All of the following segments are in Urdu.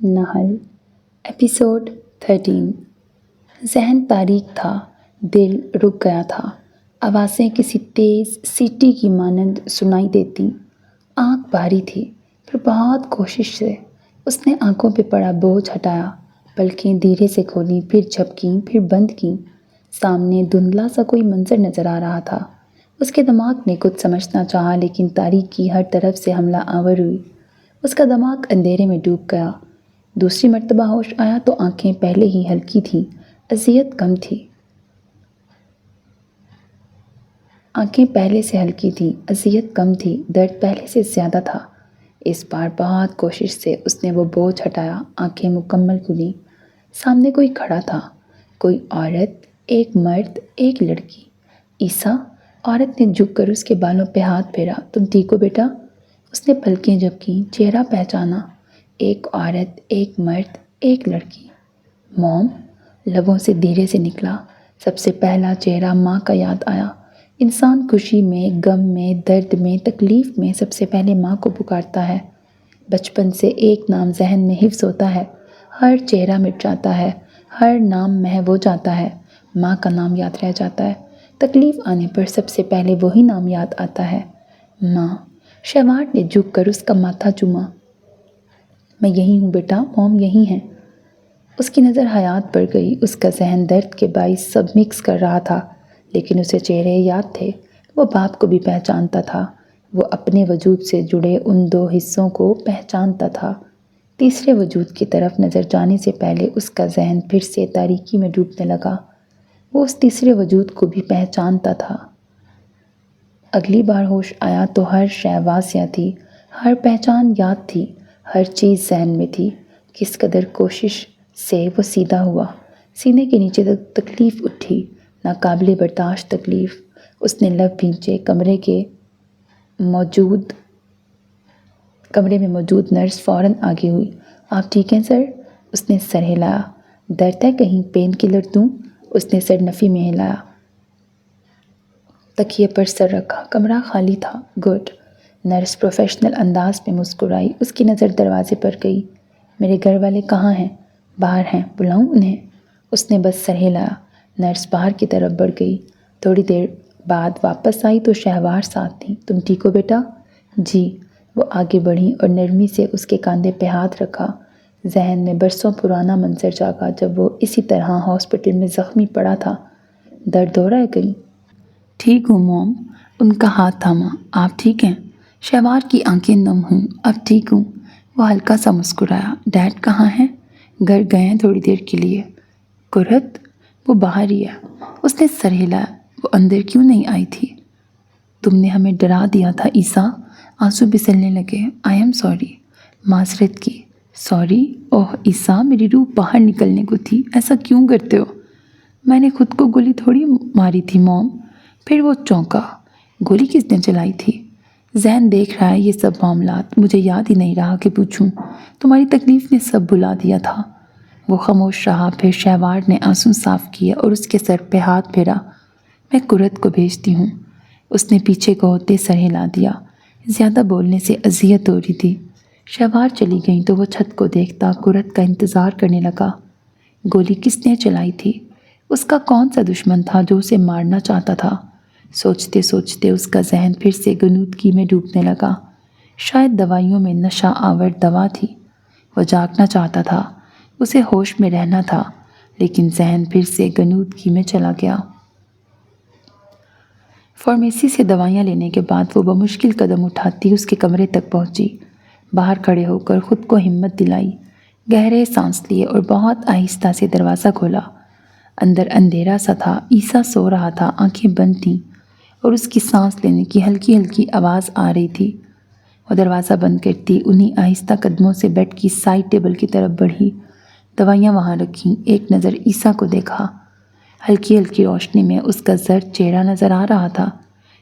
نحل ایپیسوڈ 13۔ ذہن تاریک تھا، دل رک گیا تھا، آوازیں کسی تیز سیٹی کی مانند سنائی دیتی۔ آنکھ بھاری تھی، پھر بہت کوشش سے اس نے آنکھوں پہ پڑا بوجھ ہٹایا۔ پلکیں دھیرے سے کھولیں، پھر جھپکیں، پھر بند کیں۔ سامنے دھندلا سا کوئی منظر نظر آ رہا تھا۔ اس کے دماغ نے کچھ سمجھنا چاہا، لیکن تاریکی ہر طرف سے حملہ آور ہوئی۔ اس کا دماغ اندھیرے میں ڈوب گیا۔ دوسری مرتبہ ہوش آیا تو آنکھیں پہلے ہی ہلکی تھیں، اذیت کم تھی۔ آنکھیں پہلے سے ہلکی تھیں، اذیت کم تھی، درد پہلے سے زیادہ تھا۔ اس بار بہت کوشش سے اس نے وہ بوجھ ہٹایا، آنکھیں مکمل کھلیں۔ سامنے کوئی کھڑا تھا، کوئی عورت، ایک مرد، ایک لڑکی۔ عیسیٰ؟ عورت نے جھک کر اس کے بالوں پہ ہاتھ پھیرا۔ تم ٹھیک ہو بیٹا؟ اس نے پلکیں جھپکیں، چہرہ پہچانا۔ ایک عورت، ایک مرد، ایک لڑکی۔ موم؟ لبوں سے دھیرے سے نکلا۔ سب سے پہلا چہرہ ماں کا یاد آیا۔ انسان خوشی میں، غم میں، درد میں، تکلیف میں سب سے پہلے ماں کو پکارتا ہے۔ بچپن سے ایک نام ذہن میں حفظ ہوتا ہے، ہر چہرہ مٹ جاتا ہے، ہر نام محو ہو جاتا ہے، ماں کا نام یاد رہ جاتا ہے۔ تکلیف آنے پر سب سے پہلے وہی نام یاد آتا ہے، ماں۔ شہوار نے جھک کر اس کا ماتھا چوما۔ میں یہی ہوں بیٹا، موم یہی ہیں۔ اس کی نظر حیات پر گئی۔ اس کا ذہن درد کے باعث سب مکس کر رہا تھا، لیکن اسے چہرے یاد تھے۔ وہ باپ کو بھی پہچانتا تھا، وہ اپنے وجود سے جڑے ان دو حصوں کو پہچانتا تھا۔ تیسرے وجود کی طرف نظر جانے سے پہلے اس کا ذہن پھر سے تاریکی میں ڈوبنے لگا۔ وہ اس تیسرے وجود کو بھی پہچانتا تھا۔ اگلی بار ہوش آیا تو ہر شے واضح تھی، ہر پہچان یاد تھی، ہر چیز ذہن میں تھی۔ کس قدر کوشش سے وہ سیدھا ہوا۔ سینے کے نیچے تک تکلیف اٹھی، ناقابل برداشت تکلیف۔ اس نے لب بھینچے۔ کمرے میں موجود نرس فوراً آگے ہوئی۔ آپ ٹھیک ہیں سر؟ اس نے سر ہلایا۔ درد ہے کہیں؟ پین کلر دوں؟ اس نے سر نفی میں ہلایا۔ تکیے پر سر رکھا۔ کمرہ خالی تھا۔ گڈ۔ نرس پروفیشنل انداز میں مسکرائی۔ اس کی نظر دروازے پر گئی۔ میرے گھر والے کہاں ہیں؟ باہر ہیں، بلاؤں انہیں؟ اس نے بس سر ہلایا۔ نرس باہر کی طرف بڑھ گئی۔ تھوڑی دیر بعد واپس آئی تو شہوار ساتھ تھی۔ تم ٹھیک ہو بیٹا؟ جی۔ وہ آگے بڑھیں اور نرمی سے اس کے کاندھے پہ ہاتھ رکھا۔ ذہن میں برسوں پرانا منظر جاگا جب وہ اسی طرح ہاسپٹل میں زخمی پڑا تھا۔ درد ہو رہا ہے کہیں؟ ٹھیک ہوں موم۔ ان کا ہاتھ تھاما۔ آپ ٹھیک ہیں؟ شہوار کی آنکھیں نم ہوئیں۔ اب ٹھیک ہوں۔ وہ ہلکا سا مسکرایا۔ ڈیڈ کہاں ہیں؟ گھر گئے ہیں تھوڑی دیر کے لیے۔ قرت؟ وہ باہر ہی ہے۔ اس نے سر ہلایا۔ وہ اندر کیوں نہیں آئی تھی؟ تم نے ہمیں ڈرا دیا تھا عیسیٰ۔ آنسو پھسلنے لگے۔ I am sorry. معذرت کی۔ سوری؟ اوہ عیسیٰ، میری روح باہر نکلنے کو تھی، ایسا کیوں کرتے ہو؟ میں نے خود کو گولی تھوڑی ماری تھی موم۔ پھر وہ چونکا۔ گولی کس نے چلائی تھی؟ ذہن دیکھ رہا ہے یہ سب معاملات، مجھے یاد ہی نہیں رہا کہ پوچھوں۔ تمہاری تکلیف نے سب بھلا دیا تھا۔ وہ خاموش رہا، پھر شہوار نے آنسو صاف کیے اور اس کے سر پہ ہاتھ پھیرا۔ میں قرت کو بھیجتی ہوں۔ اس نے پیچھے کو ہوتے سر ہلا دیا۔ زیادہ بولنے سے اذیت ہو رہی تھی۔ شہوار چلی گئیں تو وہ چھت کو دیکھتا قرت کا انتظار کرنے لگا۔ گولی کس نے چلائی تھی؟ اس کا کون سا دشمن تھا جو اسے مارنا چاہتا تھا؟ سوچتے سوچتے اس کا ذہن پھر سے غنودگی میں ڈوبنے لگا۔ شاید دوائیوں میں نشہ آور دوا تھی۔ وہ جاگنا چاہتا تھا، اسے ہوش میں رہنا تھا، لیکن ذہن پھر سے غنودگی میں چلا گیا۔ فارمیسی سے دوائیاں لینے کے بعد وہ بمشکل قدم اٹھاتی اس کے کمرے تک پہنچی۔ باہر کھڑے ہو کر خود کو ہمت دلائی، گہرے سانس لیے اور بہت آہستہ سے دروازہ کھولا۔ اندر اندھیرا سا تھا، عیسیٰ سو رہا تھا، آنکھیں بند تھیں اور اس کی سانس لینے کی ہلکی ہلکی آواز آ رہی تھی۔ وہ دروازہ بند کرتی انہی آہستہ قدموں سے بیڈ کی سائڈ ٹیبل کی طرف بڑھی، دوائیاں وہاں رکھیں، ایک نظر عیسیٰ کو دیکھا۔ ہلکی ہلکی روشنی میں اس کا زرد چہرہ نظر آ رہا تھا۔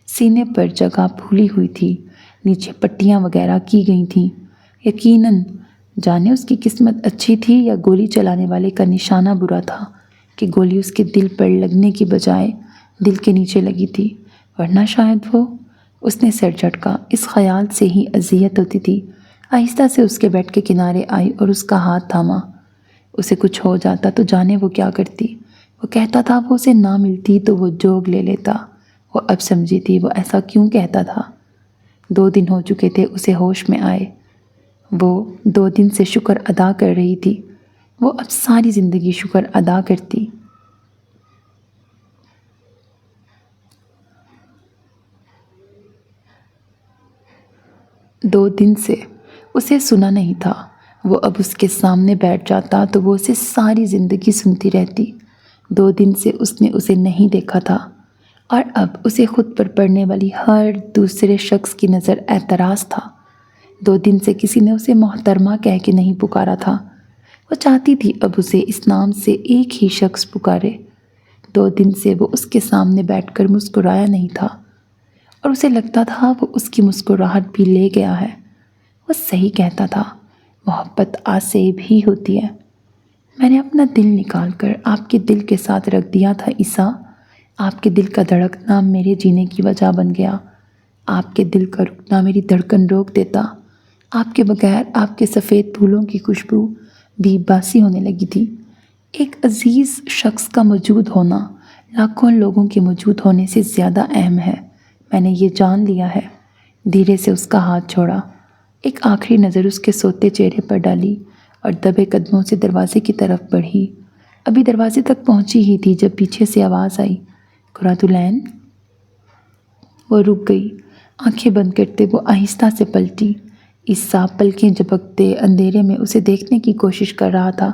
سینے پر جگہ پھولی ہوئی تھی، نیچے پٹیاں وغیرہ کی گئی تھیں۔ یقیناً جانے اس کی قسمت اچھی تھی یا گولی چلانے والے کا نشانہ برا تھا کہ گولی اس کے دل پر لگنے کی بجائے دل کے نیچے لگی تھی، ورنہ شاید وہ… اس نے سر جھٹکا۔ اس خیال سے ہی اذیت ہوتی تھی، آہستہ سے اس کے بیڈ کے کنارے آئی اور اس کا ہاتھ تھاما۔ اسے کچھ ہو جاتا تو جانے وہ کیا کرتی۔ وہ کہتا تھا وہ اسے نہ ملتی تو وہ جوگ لے لیتا۔ وہ اب سمجھی تھی وہ ایسا کیوں کہتا تھا۔ 2 دن ہو چکے تھے اسے ہوش میں آئے۔ وہ 2 دن سے شکر ادا کر رہی تھی۔ وہ اب ساری زندگی شکر ادا کرتی۔ 2 دن سے اسے سنا نہیں تھا۔ وہ اب اس کے سامنے بیٹھ جاتا تو وہ اسے ساری زندگی سنتی رہتی۔ 2 دن سے اس نے اسے نہیں دیکھا تھا اور اب اسے خود پر پڑنے والی ہر دوسرے شخص کی نظر اعتراض تھا۔ 2 دن سے کسی نے اسے محترمہ کہہ کے نہیں پکارا تھا۔ وہ چاہتی تھی اب اسے اس نام سے ایک ہی شخص پکارے۔ 2 دن سے وہ اس کے سامنے بیٹھ کر مسکرایا نہیں تھا اور اسے لگتا تھا وہ اس کی مسکراہٹ بھی لے گیا ہے۔ وہ صحیح کہتا تھا، محبت آج سے بھی ہوتی ہے۔ میں نے اپنا دل نکال کر آپ کے دل کے ساتھ رکھ دیا تھا عیسیٰ۔ آپ کے دل کا دھڑکنا میرے جینے کی وجہ بن گیا۔ آپ کے دل کا رکنا میری دھڑکن روک دیتا۔ آپ کے بغیر آپ کے سفید پھولوں کی خوشبو بھی باسی ہونے لگی تھی۔ ایک عزیز شخص کا موجود ہونا لاکھوں لوگوں کے موجود ہونے سے زیادہ اہم ہے۔ میں نے یہ جان لیا ہے۔ دھیرے سے اس کا ہاتھ چھوڑا، ایک آخری نظر اس کے سوتے چہرے پر ڈالی اور دبے قدموں سے دروازے کی طرف بڑھی۔ ابھی دروازے تک پہنچی ہی تھی جب پیچھے سے آواز آئی، قرۃ العین۔ وہ رک گئی۔ آنکھیں بند کرتے وہ آہستہ سے پلٹی۔ عیسیٰ پلکیں جھپکتے اندھیرے میں اسے دیکھنے کی کوشش کر رہا تھا۔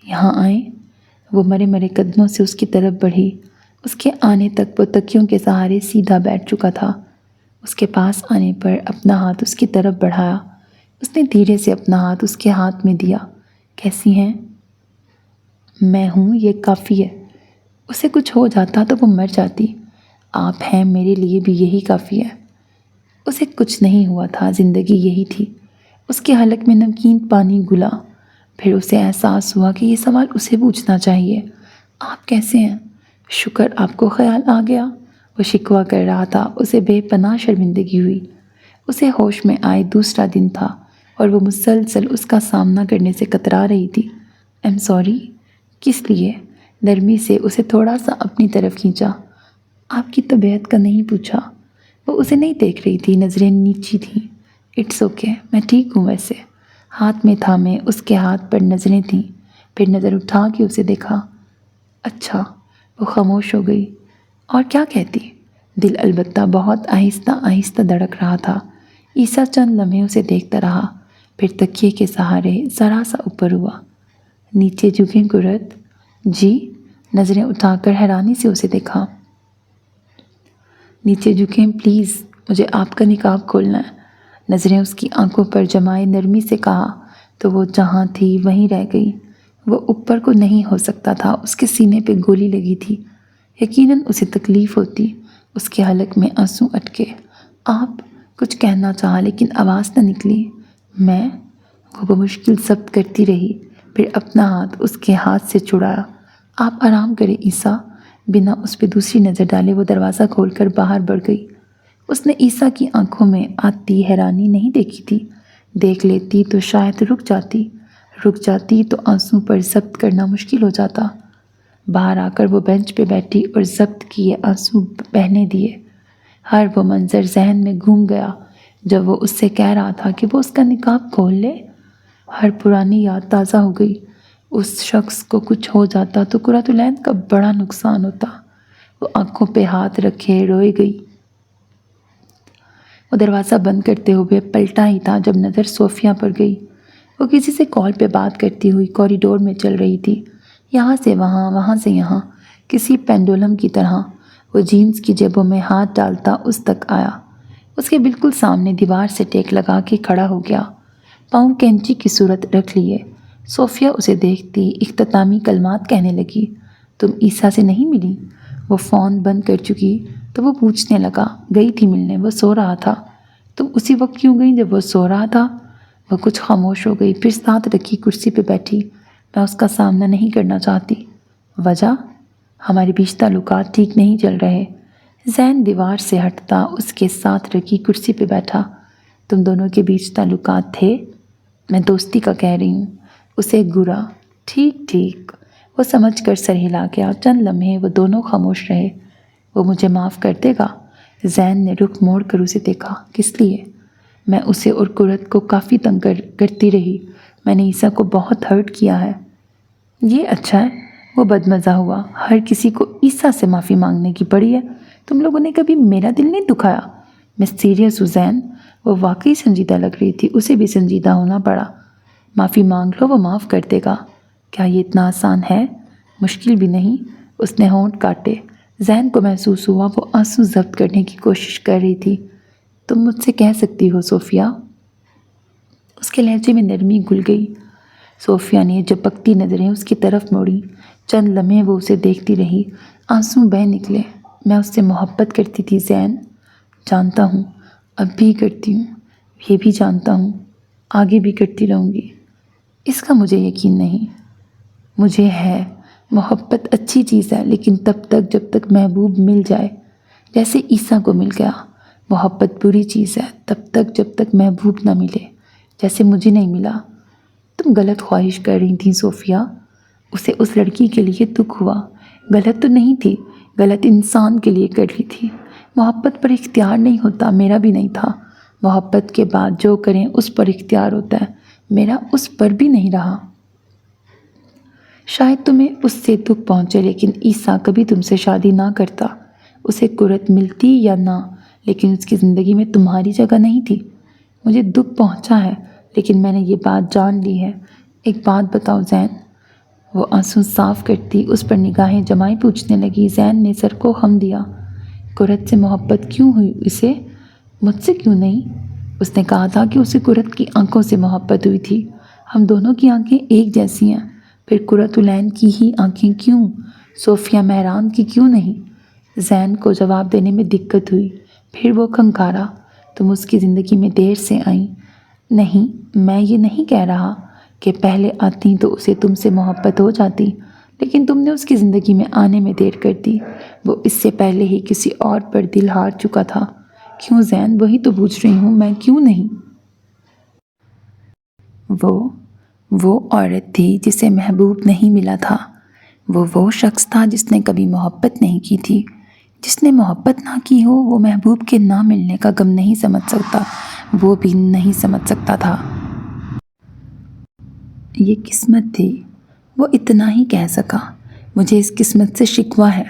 یہاں آئیں۔ وہ مرے مرے قدموں سے اس کی طرف بڑھی۔ اس کے آنے تک وہ تکیوں کے سہارے سیدھا بیٹھ چکا تھا۔ اس کے پاس آنے پر اپنا ہاتھ اس کی طرف بڑھایا۔ اس نے دھیرے سے اپنا ہاتھ اس کے ہاتھ میں دیا۔ کیسی ہیں؟ میں ہوں، یہ کافی ہے۔ اسے کچھ ہو جاتا تو وہ مر جاتی۔ آپ ہیں، میرے لیے بھی یہی کافی ہے۔ اسے کچھ نہیں ہوا تھا، زندگی یہی تھی۔ اس کے حلق میں نمکین پانی گھلا۔ پھر اسے احساس ہوا کہ یہ سوال اسے پوچھنا چاہیے، آپ کیسے ہیں؟ شکر آپ کو خیال آ گیا۔ وہ شکوہ کر رہا تھا۔ اسے بے پناہ شرمندگی ہوئی۔ اسے ہوش میں آئے دوسرا دن تھا اور وہ مسلسل اس کا سامنا کرنے سے کترا رہی تھی۔ I'm sorry. کس لیے؟ نرمی سے اسے تھوڑا سا اپنی طرف کھینچا۔ آپ کی طبیعت کا نہیں پوچھا۔ وہ اسے نہیں دیکھ رہی تھی، نظریں نیچی تھیں۔ اٹس اوکے، میں ٹھیک ہوں ویسے۔ ہاتھ میں تھامے اس کے ہاتھ پر نظریں تھیں۔ پھر نظر اٹھا کے اسے دیکھا۔ اچھا۔ وہ خاموش ہو گئی۔ اور کیا کہتی؟ دل البتہ بہت آہستہ آہستہ دھڑک رہا تھا۔ عیسیٰ چند لمحے اسے دیکھتا رہا، پھر تکیے کے سہارے ذرا سا اوپر ہوا۔ نیچے جھکیں قرۃ؟ جی؟ نظریں اٹھا کر حیرانی سے اسے دیکھا۔ نیچے جھکیں پلیز، مجھے آپ کا نقاب کھولنا ہے۔ نظریں اس کی آنکھوں پر جمائے نرمی سے کہا تو وہ جہاں تھی وہیں رہ گئی۔ وہ اوپر کو نہیں ہو سکتا تھا، اس کے سینے پہ گولی لگی تھی۔ یقیناً اسے تکلیف ہوتی۔ اس کے حلق میں آنسو اٹکے۔ آپ؟ کچھ کہنا چاہا لیکن آواز نہ نکلی۔ میں؟ وہ بمشکل ضبط کرتی رہی، پھر اپنا ہاتھ اس کے ہاتھ سے چھڑایا۔ آپ آرام کریں عیسیٰ۔ بنا اس پہ دوسری نظر ڈالے وہ دروازہ کھول کر باہر بڑھ گئی۔ اس نے عیسیٰ کی آنکھوں میں آتی حیرانی نہیں دیکھی تھی۔ دیکھ لیتی تو شاید رک جاتی تو آنسو پر ضبط کرنا مشکل ہو جاتا۔ باہر آ کر وہ بینچ پہ بیٹھی اور ضبط کیے آنسو بہنے دیے۔ ہر وہ منظر ذہن میں گھوم گیا جب وہ اس سے کہہ رہا تھا کہ وہ اس کا نقاب کھول لے۔ ہر پرانی یاد تازہ ہو گئی۔ اس شخص کو کچھ ہو جاتا تو قرۃ العین کا بڑا نقصان ہوتا۔ وہ آنکھوں پہ ہاتھ رکھے روئے گئی۔ وہ دروازہ بند کرتے ہوئے پلٹا ہی تھا جب نظر صوفیہ پر گئی۔ وہ کسی سے کال پہ بات کرتی ہوئی کوریڈور میں چل رہی تھی، یہاں سے وہاں، وہاں سے یہاں، کسی پینڈولم کی طرح۔ وہ جینز کی جیبوں میں ہاتھ ڈالتا اس تک آیا۔ اس کے بالکل سامنے دیوار سے ٹیک لگا کے کھڑا ہو گیا، پاؤں کینچی کی صورت رکھ لیے۔ صوفیہ اسے دیکھتی اختتامی کلمات کہنے لگی، تم عیسیٰ سے نہیں ملی؟ وہ فون بند کر چکی تو وہ پوچھنے لگا، گئی تھی ملنے، وہ سو رہا تھا۔ تم اسی وقت کیوں گئی جب وہ سو رہا تھا؟ وہ کچھ خاموش ہو گئی، پھر ساتھ رکھی کرسی پہ بیٹھی۔ میں اس کا سامنا نہیں کرنا چاہتی۔ وجہ؟ ہمارے بیچ تعلقات ٹھیک نہیں چل رہے۔ زین دیوار سے ہٹتا اس کے ساتھ رکھی کرسی پہ بیٹھا۔ تم دونوں کے بیچ تعلقات تھے؟ میں دوستی کا کہہ رہی ہوں، اسے گرا۔ ٹھیک ٹھیک، وہ سمجھ کر سر ہلا گیا۔ چند لمحے وہ دونوں خاموش رہے۔ وہ مجھے معاف کر دے گا؟ زین نے رخ موڑ کر اسے دیکھا۔ کس لیے؟ میں اسے اور قرت کو کافی تنگ کرتی رہی۔ میں نے عیسیٰ کو بہت ہرٹ کیا ہے۔ یہ اچھا ہے، وہ بدمزہ ہوا۔ ہر کسی کو عیسیٰ سے معافی مانگنے کی پڑی ہے، تم لوگوں نے کبھی میرا دل نہیں دکھایا؟ میں سیریس ہوں زین۔ وہ واقعی سنجیدہ لگ رہی تھی، اسے بھی سنجیدہ ہونا پڑا۔ معافی مانگ لو، وہ معاف کر دے گا۔ کیا یہ اتنا آسان ہے؟ مشکل بھی نہیں۔ اس نے ہونٹ کاٹے۔ زین کو محسوس ہوا وہ آنسو ضبط کرنے کی کوشش کر رہی تھی۔ تم مجھ سے کہہ سکتی ہو صوفیہ۔ اس کے لہجے میں نرمی گھل گئی۔ صوفیہ نے جھپکتی نظریں اس کی طرف موڑی۔ چند لمحے وہ اسے دیکھتی رہی۔ آنسو بہہ نکلے۔ میں اس سے محبت کرتی تھی زین۔ جانتا ہوں، اب بھی کرتی ہوں، یہ بھی جانتا ہوں، آگے بھی کرتی رہوں گی۔ اس کا مجھے یقین نہیں۔ مجھے ہے۔ محبت اچھی چیز ہے، لیکن تب تک جب تک محبوب مل جائے، جیسے عیسیٰ کو مل گیا۔ محبت بری چیز ہے تب تک جب تک محبوب نہ ملے، جیسے مجھے نہیں ملا۔ تم غلط خواہش کر رہی تھی صوفیہ۔ اسے اس لڑکی کے لیے دکھ ہوا۔ غلط تو نہیں تھی، غلط انسان کے لیے کر رہی تھی۔ محبت پر اختیار نہیں ہوتا، میرا بھی نہیں تھا۔ محبت کے بعد جو کریں اس پر اختیار ہوتا ہے، میرا اس پر بھی نہیں رہا۔ شاید تمہیں اس سے دکھ پہنچے، لیکن عیسیٰ کبھی تم سے شادی نہ کرتا۔ اسے قرت ملتی یا نہ، لیکن اس کی زندگی میں تمہاری جگہ نہیں تھی۔ مجھے دکھ پہنچا ہے، لیکن میں نے یہ بات جان لی ہے۔ ایک بات بتاؤ زین۔ وہ آنسو صاف کرتی اس پر نگاہیں جمائی پوچھنے لگی۔ زین نے سر کو خم دیا۔ قرت سے محبت کیوں ہوئی اسے؟ مجھ سے کیوں نہیں؟ اس نے کہا تھا کہ اسے قرت کی آنکھوں سے محبت ہوئی تھی۔ ہم دونوں کی آنکھیں ایک جیسی ہیں، پھر قرۃ العین کی ہی آنکھیں کیوں؟ صوفیہ مہران کی کیوں نہیں؟ زین کو جواب دینے میں دقت ہوئی، پھر وہ کھنکھارا۔ تم اس کی زندگی میں دیر سے آئیں۔ نہیں، میں یہ نہیں کہہ رہا کہ پہلے آتی تو اسے تم سے محبت ہو جاتی، لیکن تم نے اس کی زندگی میں آنے میں دیر کر دی۔ وہ اس سے پہلے ہی کسی اور پر دل ہار چکا تھا۔ کیوں زین؟ وہی تو پوچھ رہی ہوں میں، کیوں نہیں؟ وہ عورت تھی جسے محبوب نہیں ملا تھا۔ وہ شخص تھا جس نے کبھی محبت نہیں کی تھی۔ جس نے محبت نہ کی ہو وہ محبوب کے نہ ملنے کا غم نہیں سمجھ سکتا، وہ بھی نہیں سمجھ سکتا تھا۔ یہ قسمت تھی، وہ اتنا ہی کہہ سکا۔ مجھے اس قسمت سے شکوہ ہے۔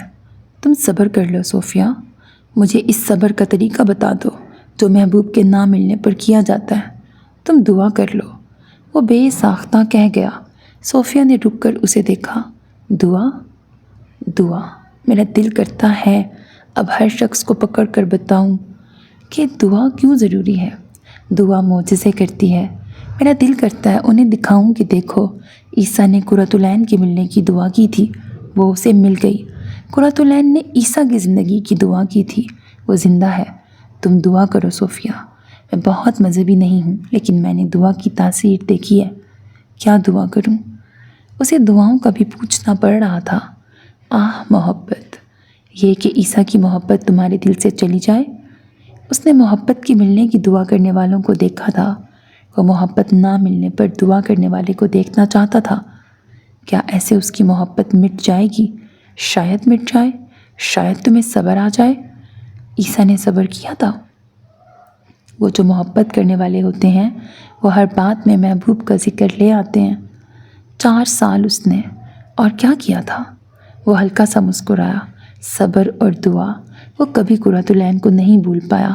تم صبر کر لو صوفیہ، مجھے اس صبر کا طریقہ بتا دو جو محبوب کے نہ ملنے پر کیا جاتا ہے۔ تم دعا کر لو، وہ بے ساختہ کہہ گیا۔ صوفیہ نے رک کر اسے دیکھا۔ دعا؟ میرا دل کرتا ہے اب ہر شخص کو پکڑ کر بتاؤں کہ دعا کیوں ضروری ہے۔ دعا معجزے کرتی ہے۔ میرا دل کرتا ہے انہیں دکھاؤں کہ دیکھو، عیسیٰ نے قرۃ العین کے ملنے کی دعا کی تھی، وہ اسے مل گئی۔ قرۃ العین نے عیسیٰ کی زندگی کی دعا کی تھی، وہ زندہ ہے۔ تم دعا کرو صوفیہ۔ میں بہت مذہبی نہیں ہوں، لیکن میں نے دعا کی تاثیر دیکھی ہے۔ کیا دعا کروں؟ اسے دعاؤں کا بھی پوچھنا پڑ رہا تھا۔ محبت، یہ کہ عیسیٰ کی محبت تمہارے دل سے چلی جائے۔ اس نے محبت کی ملنے کی دعا کرنے والوں کو دیکھا تھا، وہ محبت نہ ملنے پر دعا کرنے والے کو دیکھنا چاہتا تھا۔ کیا ایسے اس کی محبت مٹ جائے گی؟ شاید مٹ جائے، شاید تمہیں صبر آ جائے۔ عیسیٰ نے صبر کیا تھا۔ وہ جو محبت کرنے والے ہوتے ہیں وہ ہر بات میں محبوب کا ذکر لے آتے ہیں۔ 4 سال اس نے اور کیا کیا تھا؟ وہ ہلکا سا مسکرایا۔ صبر اور دعا۔ وہ کبھی قرۃ العین کو نہیں بھول پایا،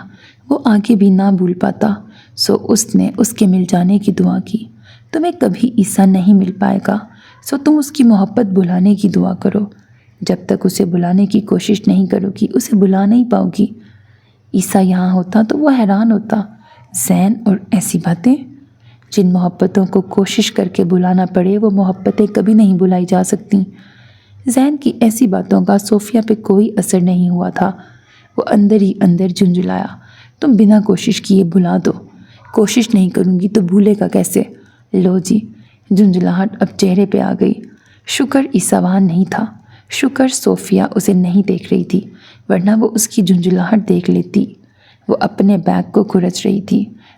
وہ آگے بھی نہ بھول پاتا، سو اس نے اس کے مل جانے کی دعا کی۔ تمہیں کبھی عیسیٰ نہیں مل پائے گا، سو تم اس کی محبت بلانے کی دعا کرو۔ جب تک اسے بلانے کی کوشش نہیں کرو گی اسے بلا نہیں پاؤ گی۔ عیسیٰ یہاں ہوتا تو وہ حیران ہوتا۔ زین، اور ایسی باتیں جن محبتوں کو کوشش کر کے بلانا پڑے وہ محبتیں کبھی نہیں بلائی جا سکتیں۔ زین کی ایسی باتوں کا صوفیہ پہ کوئی اثر نہیں ہوا تھا۔ وہ اندر ہی اندر جھنجھلایا۔ تم بنا کوشش کیے بلا دو۔ کوشش نہیں کروں گی تو بھولے گا کیسے؟ لو جی، جھنجھلاہٹ اب چہرے پہ آ گئی۔ شکر عیسیٰ وہاں نہیں تھا، شکر صوفیہ اسے نہیں دیکھ رہی تھی، ورنہ وہ اس کی جھنجھلاہٹ دیکھ لیتی۔ وہ اپنے بیگ کو کھرچ رہی تھی۔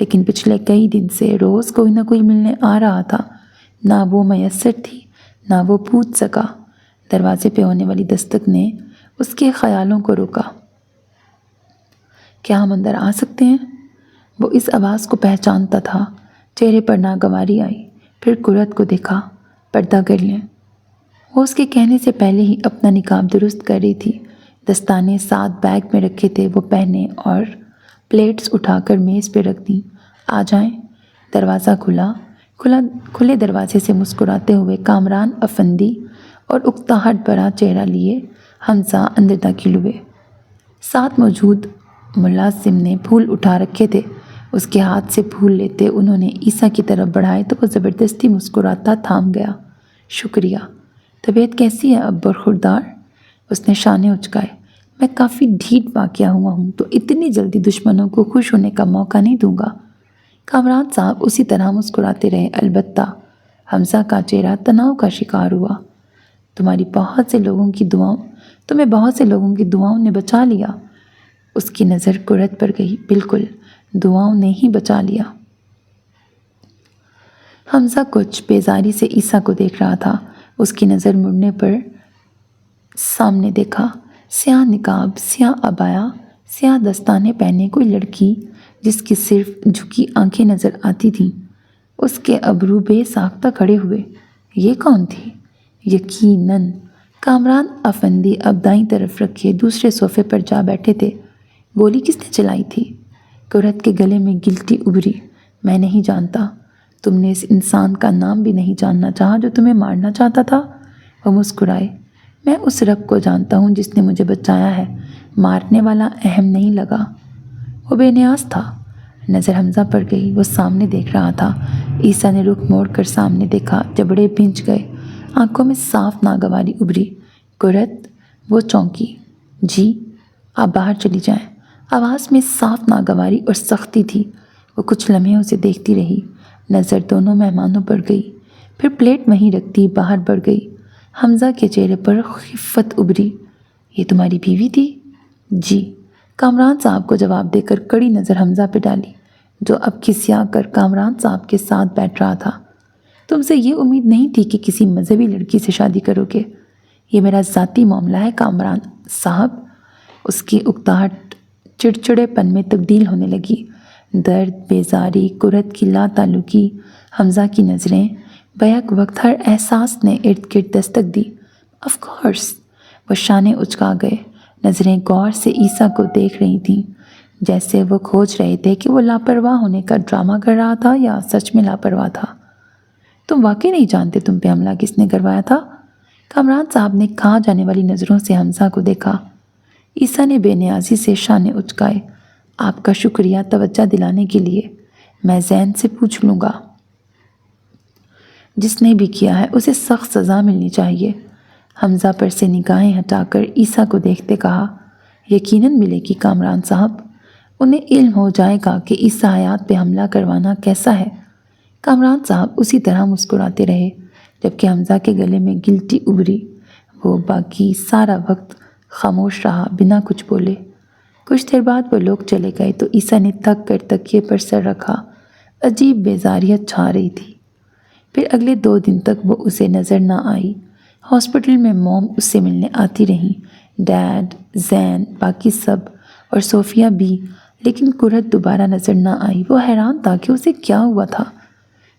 لیکن پچھلے کئی دن سے روز کوئی نہ کوئی ملنے آ رہا تھا۔ نہ وہ میسر تھی، نہ وہ پوچھ سکا۔ دروازے پہ ہونے والی دستک نے اس کے خیالوں کو روکا۔ کیا ہم اندر آ سکتے ہیں؟ وہ اس آواز کو پہچانتا تھا۔ چہرے پر ناگواری آئی، پھر قرت کو دیکھا۔ پردہ کر لیں۔ وہ اس کے کہنے سے پہلے ہی اپنا نقاب درست کر رہی تھی۔ دستانے 7 بیگ میں رکھے تھے، وہ پہنے اور پلیٹس اٹھا کر میز پہ رکھ دیں۔ آ جائیں۔ دروازہ کھلے دروازے سے مسکراتے ہوئے کامران افندی اور اکتاہٹ بھرا چہرہ لیے حمزہ اندر داخل ہوئے۔ ساتھ موجود ملازم نے پھول اٹھا رکھے تھے۔ اس کے ہاتھ سے پھول لیتے انہوں نے عیسیٰ کی طرف بڑھائے تو وہ زبردستی مسکراتا تھام گیا۔ شکریہ۔ طبیعت کیسی ہے اب برخوردار؟ اس نے شانے اچکائے۔ میں کافی ڈھیٹ واقع ہوا ہوں تو اتنی جلدی دشمنوں کو خوش ہونے کا موقع نہیں دوں گا۔ کامران صاحب اسی طرح مسکراتے رہے، البتہ حمزہ کا چہرہ تناؤ کا شکار ہوا۔ تمہیں بہت سے لوگوں کی دعاؤں نے بچا لیا۔ اس کی نظر قرت پر گئی۔ بالکل، دعاؤں نے ہی بچا لیا۔ حمزہ کچھ بیزاری سے عیسیٰ کو دیکھ رہا تھا۔ اس کی نظر مڑنے پر سامنے دیکھا۔ سیاہ نقاب، سیاہ عبایا، سیاہ دستانے پہنے کوئی لڑکی جس کی صرف جھکی آنکھیں نظر آتی تھیں۔ اس کے ابرو بے ساختہ کھڑے ہوئے۔ یہ کون تھی؟ یقیناً کامران افندی اب دائیں طرف رکھے دوسرے صوفے پر جا بیٹھے تھے۔ گولی کس نے چلائی تھی؟ قرت کے گلے میں گلٹی ابھری۔ میں نہیں جانتا۔ تم نے اس انسان کا نام بھی نہیں جاننا چاہا جو تمہیں مارنا چاہتا تھا؟ وہ مسکرائے۔ میں اس رب کو جانتا ہوں جس نے مجھے بچایا ہے۔ مارنے والا اہم نہیں لگا۔ وہ بے نیاز تھا۔ نظر حمزہ پر گئی۔ وہ سامنے دیکھ رہا تھا۔ عیسیٰ نے رخ موڑ کر سامنے دیکھا۔ جبڑے بھنج گئے، آنکھوں میں صاف ناگواری ابھری۔ قرت، وہ چونکی۔ جی، آپ باہر چلی جائیں۔ آواز میں صاف ناگواری اور سختی تھی۔ وہ کچھ لمحے اسے دیکھتی رہی۔ نظر دونوں مہمانوں پر گئی، پھر پلیٹ وہیں رکھتی باہر بڑھ گئی۔ حمزہ کے چہرے پر خفت ابھری۔ یہ تمہاری بیوی تھی؟ جی۔ کامران صاحب کو جواب دے کر کڑی نظر حمزہ پہ ڈالی، جو اب کھسیا کر کامران صاحب کے ساتھ بیٹھ رہا تھا۔ تم سے یہ امید نہیں تھی کہ کسی مذہبی لڑکی سے شادی کرو گے۔ یہ میرا ذاتی معاملہ ہے کامران صاحب۔ اس کی اکتاہٹ چڑچڑے پن میں تبدیل ہونے لگی۔ درد، بیزاری، قرت کی لا تعلقی، حمزہ کی نظریں، بیک وقت ہر احساس نے ارد گرد دستک دی۔ Of course. وہ شانے اچکا گئے۔ نظریں غور سے عیسیٰ کو دیکھ رہی تھیں، جیسے وہ کھوج رہے تھے کہ وہ لاپرواہ ہونے کا ڈرامہ کر رہا تھا یا سچ میں لاپرواہ تھا۔ تم واقعی نہیں جانتے تم پہ حملہ کس نے کروایا تھا؟ کامران صاحب نے کھا جانے والی نظروں سے حمزہ کو دیکھا۔ عیسیٰ نے بے نیازی سے شانے اچکائے۔ آپ کا شکریہ توجہ دلانے کے لیے۔ میں زین سے پوچھ لوں گا۔ جس نے بھی کیا ہے اسے سخت سزا ملنی چاہیے۔ حمزہ پر سے نگاہیں ہٹا کر عیسیٰ کو دیکھتے کہا، یقیناً ملے گی کامران صاحب۔ انہیں علم ہو جائے گا کہ عیسیٰ حیات پہ حملہ کروانا کیسا ہے۔ کامران صاحب اسی طرح مسکراتے رہے، جبکہ حمزہ کے گلے میں گلٹی ابھری۔ وہ باقی سارا وقت خاموش رہا، بنا کچھ بولے۔ کچھ دیر بعد وہ لوگ چلے گئے تو عیسیٰ نے تھک کر تکیے پر سر رکھا۔ عجیب بیزاریت چھا رہی تھی۔ پھر اگلے 2 دن تک وہ اسے نظر نہ آئی۔ ہاسپٹل میں موم اس سے ملنے آتی رہیں، ڈیڈ، زین، باقی سب، اور صوفیہ بھی، لیکن قرت دوبارہ نظر نہ آئی۔ وہ حیران تھا کہ اسے کیا ہوا تھا۔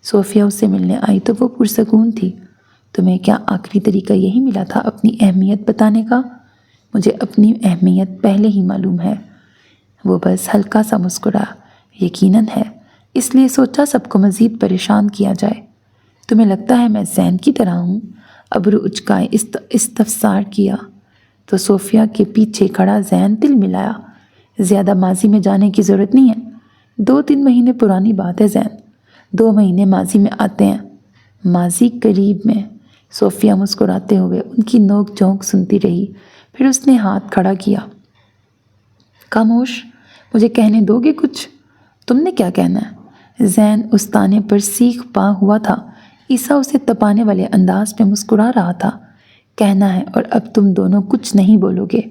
صوفیہ اس سے ملنے آئی تو وہ پرسکون تھی۔ تمہیں کیا آخری طریقہ یہی ملا تھا اپنی اہمیت بتانے کا؟ مجھے اپنی اہمیت پہلے ہی معلوم ہے۔ وہ بس ہلکا سا مسکرا۔ یقیناً ہے، اس لیے سوچا سب کو مزید پریشان کیا جائے۔ تمہیں لگتا ہے میں زین کی طرح ہوں؟ ابرو اچکائے استفسار کیا تو صوفیہ کے پیچھے کھڑا زین دل ملایا۔ زیادہ ماضی میں جانے کی ضرورت نہیں ہے۔ 2-3 مہینے پرانی بات ہے زین۔ 2 مہینے ماضی میں آتے ہیں۔ ماضی قریب میں۔ صوفیہ مسکراتے ہوئے ان کی نوک جھونک سنتی رہی، پھر اس نے ہاتھ کھڑا کیا۔ خاموش، مجھے کہنے دو گے کچھ؟ تم نے کیا کہنا ہے؟ زین اس تانے پر سیخ پا ہوا تھا۔ عیسیٰ اسے تپانے والے انداز میں مسکرا رہا تھا۔ کہنا ہے، اور اب تم دونوں کچھ نہیں بولو گے۔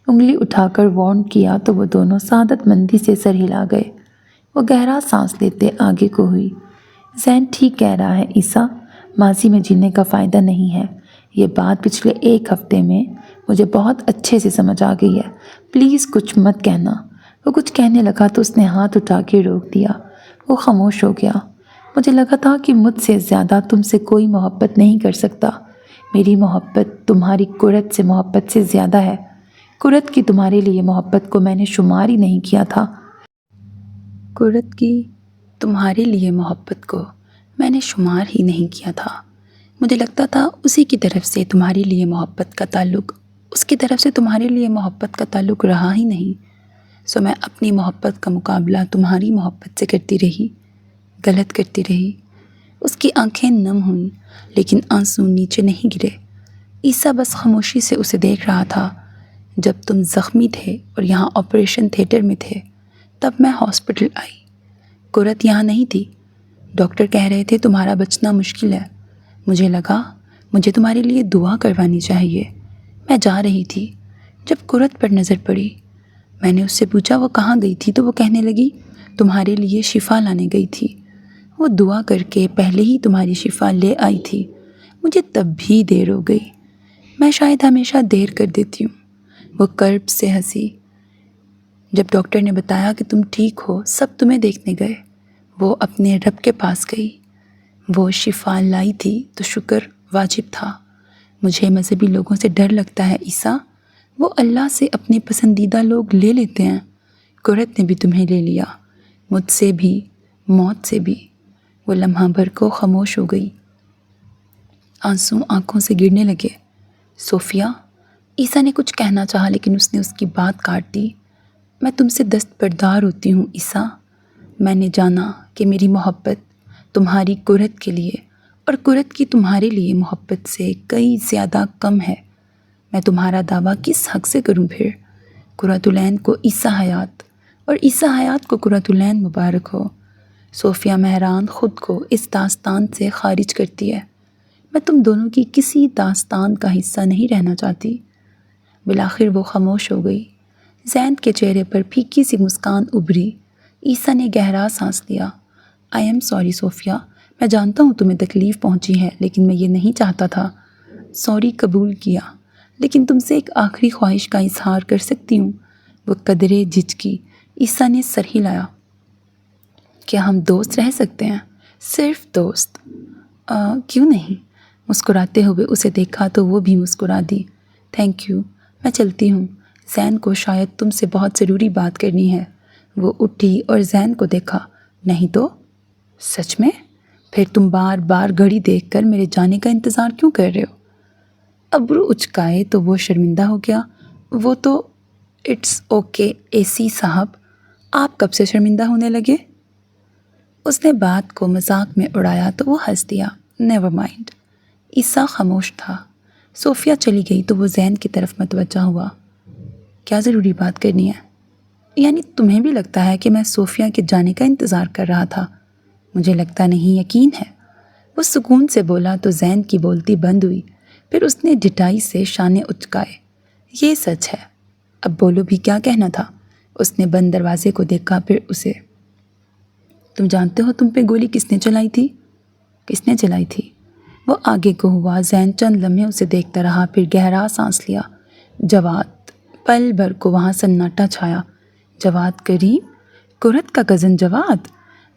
انگلی اٹھا کر وارن کیا تو وہ دونوں سعادت مندی سے سر ہلا گئے۔ وہ گہرا سانس لیتے آگے کو ہوئی۔ زین ٹھیک کہہ رہا ہے عیسیٰ، ماضی میں جینے کا فائدہ نہیں ہے۔ یہ بات پچھلے 1 ہفتے میں مجھے بہت اچھے سے سمجھ آ گئی ہے۔ پلیز کچھ مت کہنا۔ وہ کچھ کہنے لگا تو اس نے ہاتھ اٹھا کے روک دیا۔ وہ خاموش ہو گیا۔ مجھے لگا تھا کہ مجھ سے زیادہ تم سے کوئی محبت نہیں کر سکتا۔ میری محبت تمہاری کرت سے محبت سے زیادہ ہے۔ کرت کی تمہارے لیے محبت کو میں نے شمار ہی نہیں کیا تھا۔ کرت کی تمہارے لیے محبت کو میں نے شمار ہی نہیں کیا تھا۔ مجھے لگتا تھا اسی کی طرف سے تمہارے لیے محبت کا تعلق، اس کی طرف سے تمہارے لیے محبت کا تعلق رہا ہی نہیں۔ سو میں اپنی محبت کا مقابلہ تمہاری محبت سے کرتی رہی، غلط کرتی رہی۔ اس کی آنکھیں نم ہوئیں لیکن آنسو نیچے نہیں گرے۔ عیسیٰ بس خاموشی سے اسے دیکھ رہا تھا۔ جب تم زخمی تھے اور یہاں آپریشن تھیٹر میں تھے تب میں ہاسپٹل آئی۔ کرت یہاں نہیں تھی۔ ڈاکٹر کہہ رہے تھے تمہارا بچنا مشکل ہے۔ مجھے لگا مجھے تمہارے لیے دعا کروانی چاہیے۔ میں جا رہی تھی جب کرت پر نظر پڑی۔ میں نے اس سے پوچھا وہ کہاں گئی تھی تو وہ کہنے لگی تمہارے لیے شفا لانے گئی تھی۔ وہ دعا کر کے پہلے ہی تمہاری شفا لے آئی تھی۔ مجھے تب بھی دیر ہو گئی۔ میں شاید ہمیشہ دیر کر دیتی ہوں۔ وہ کرب سے ہنسی۔ جب ڈاکٹر نے بتایا کہ تم ٹھیک ہو سب تمہیں دیکھنے گئے۔ وہ اپنے رب کے پاس گئی۔ وہ شفا لائی تھی تو شکر واجب تھا۔ مجھے مذہبی لوگوں سے ڈر لگتا ہے عیسیٰ، وہ اللہ سے اپنے پسندیدہ لوگ لے لیتے ہیں۔ کرت نے بھی تمہیں لے لیا، مجھ سے بھی، موت سے بھی۔ وہ لمحہ بھر کو خاموش ہو گئی۔ آنسو آنکھوں سے گرنے لگے۔ صوفیہ، عیسیٰ نے کچھ کہنا چاہا لیکن اس نے اس کی بات کاٹ دی۔ میں تم سے دستبردار ہوتی ہوں عیسیٰ۔ میں نے جانا کہ میری محبت تمہاری کرت کے لیے اور کرت کی تمہارے لیے محبت سے کئی زیادہ کم ہے۔ میں تمہارا دعویٰ کس حق سے کروں پھر؟ کرۃ العین کو عیسیٰ حیات اور عیسیٰ حیات کو کرۃ العین مبارک ہو۔ صوفیہ مہران خود کو اس داستان سے خارج کرتی ہے۔ میں تم دونوں کی کسی داستان کا حصہ نہیں رہنا چاہتی۔ بالآخر وہ خاموش ہو گئی۔ زین کے چہرے پر پھیکی سی مسکان ابھری۔ عیسیٰ نے گہرا سانس لیا۔ آئی ایم سوری صوفیہ، میں جانتا ہوں تمہیں تکلیف پہنچی ہے لیکن میں یہ نہیں چاہتا تھا۔ سوری قبول کیا، لیکن تم سے ایک آخری خواہش کا اظہار کر سکتی ہوں؟ وہ قدرے جھجکی۔ عیسیٰ نے سر ہلایا۔ کیا ہم دوست رہ سکتے ہیں؟ صرف دوست؟ کیوں نہیں؟ مسکراتے ہوئے اسے دیکھا تو وہ بھی مسکرا دی۔ تھینک یو، میں چلتی ہوں۔ زین کو شاید تم سے بہت ضروری بات کرنی ہے۔ وہ اٹھی اور زین کو دیکھا۔ نہیں تو؟ سچ میں؟ پھر تم بار بار گھڑی دیکھ کر میرے جانے کا انتظار کیوں کر رہے ہو؟ ابرو اچکائے تو وہ شرمندہ ہو گیا۔ وہ تو اٹس اوکے اے سی صاحب، آپ کب سے شرمندہ ہونے لگے؟ اس نے بات کو مذاق میں اڑایا تو وہ ہنس دیا۔ Never mind. عیسیٰ خاموش تھا۔ صوفیہ چلی گئی تو وہ زین کی طرف متوجہ ہوا۔ کیا ضروری بات کرنی ہے؟ یعنی تمہیں بھی لگتا ہے کہ میں صوفیہ کے جانے کا انتظار کر رہا تھا؟ مجھے لگتا نہیں، یقین ہے۔ وہ سکون سے بولا تو زین کی بولتی بند ہوئی۔ پھر اس نے ڈٹائی سے شانے اچکائے۔ یہ سچ ہے، اب بولو بھی کیا کہنا تھا؟ اس نے بند دروازے کو دیکھا پھر اسے۔ تم جانتے ہو تم پہ گولی کس نے چلائی تھی؟ کس نے چلائی تھی؟ وہ آگے کو ہوا۔ زین چند لمحے اسے دیکھتا رہا پھر گہرا سانس لیا۔ جواد۔ پل بھر کو وہاں سناٹا چھایا۔ جواد کریم؟ کرت کا کزن جواد؟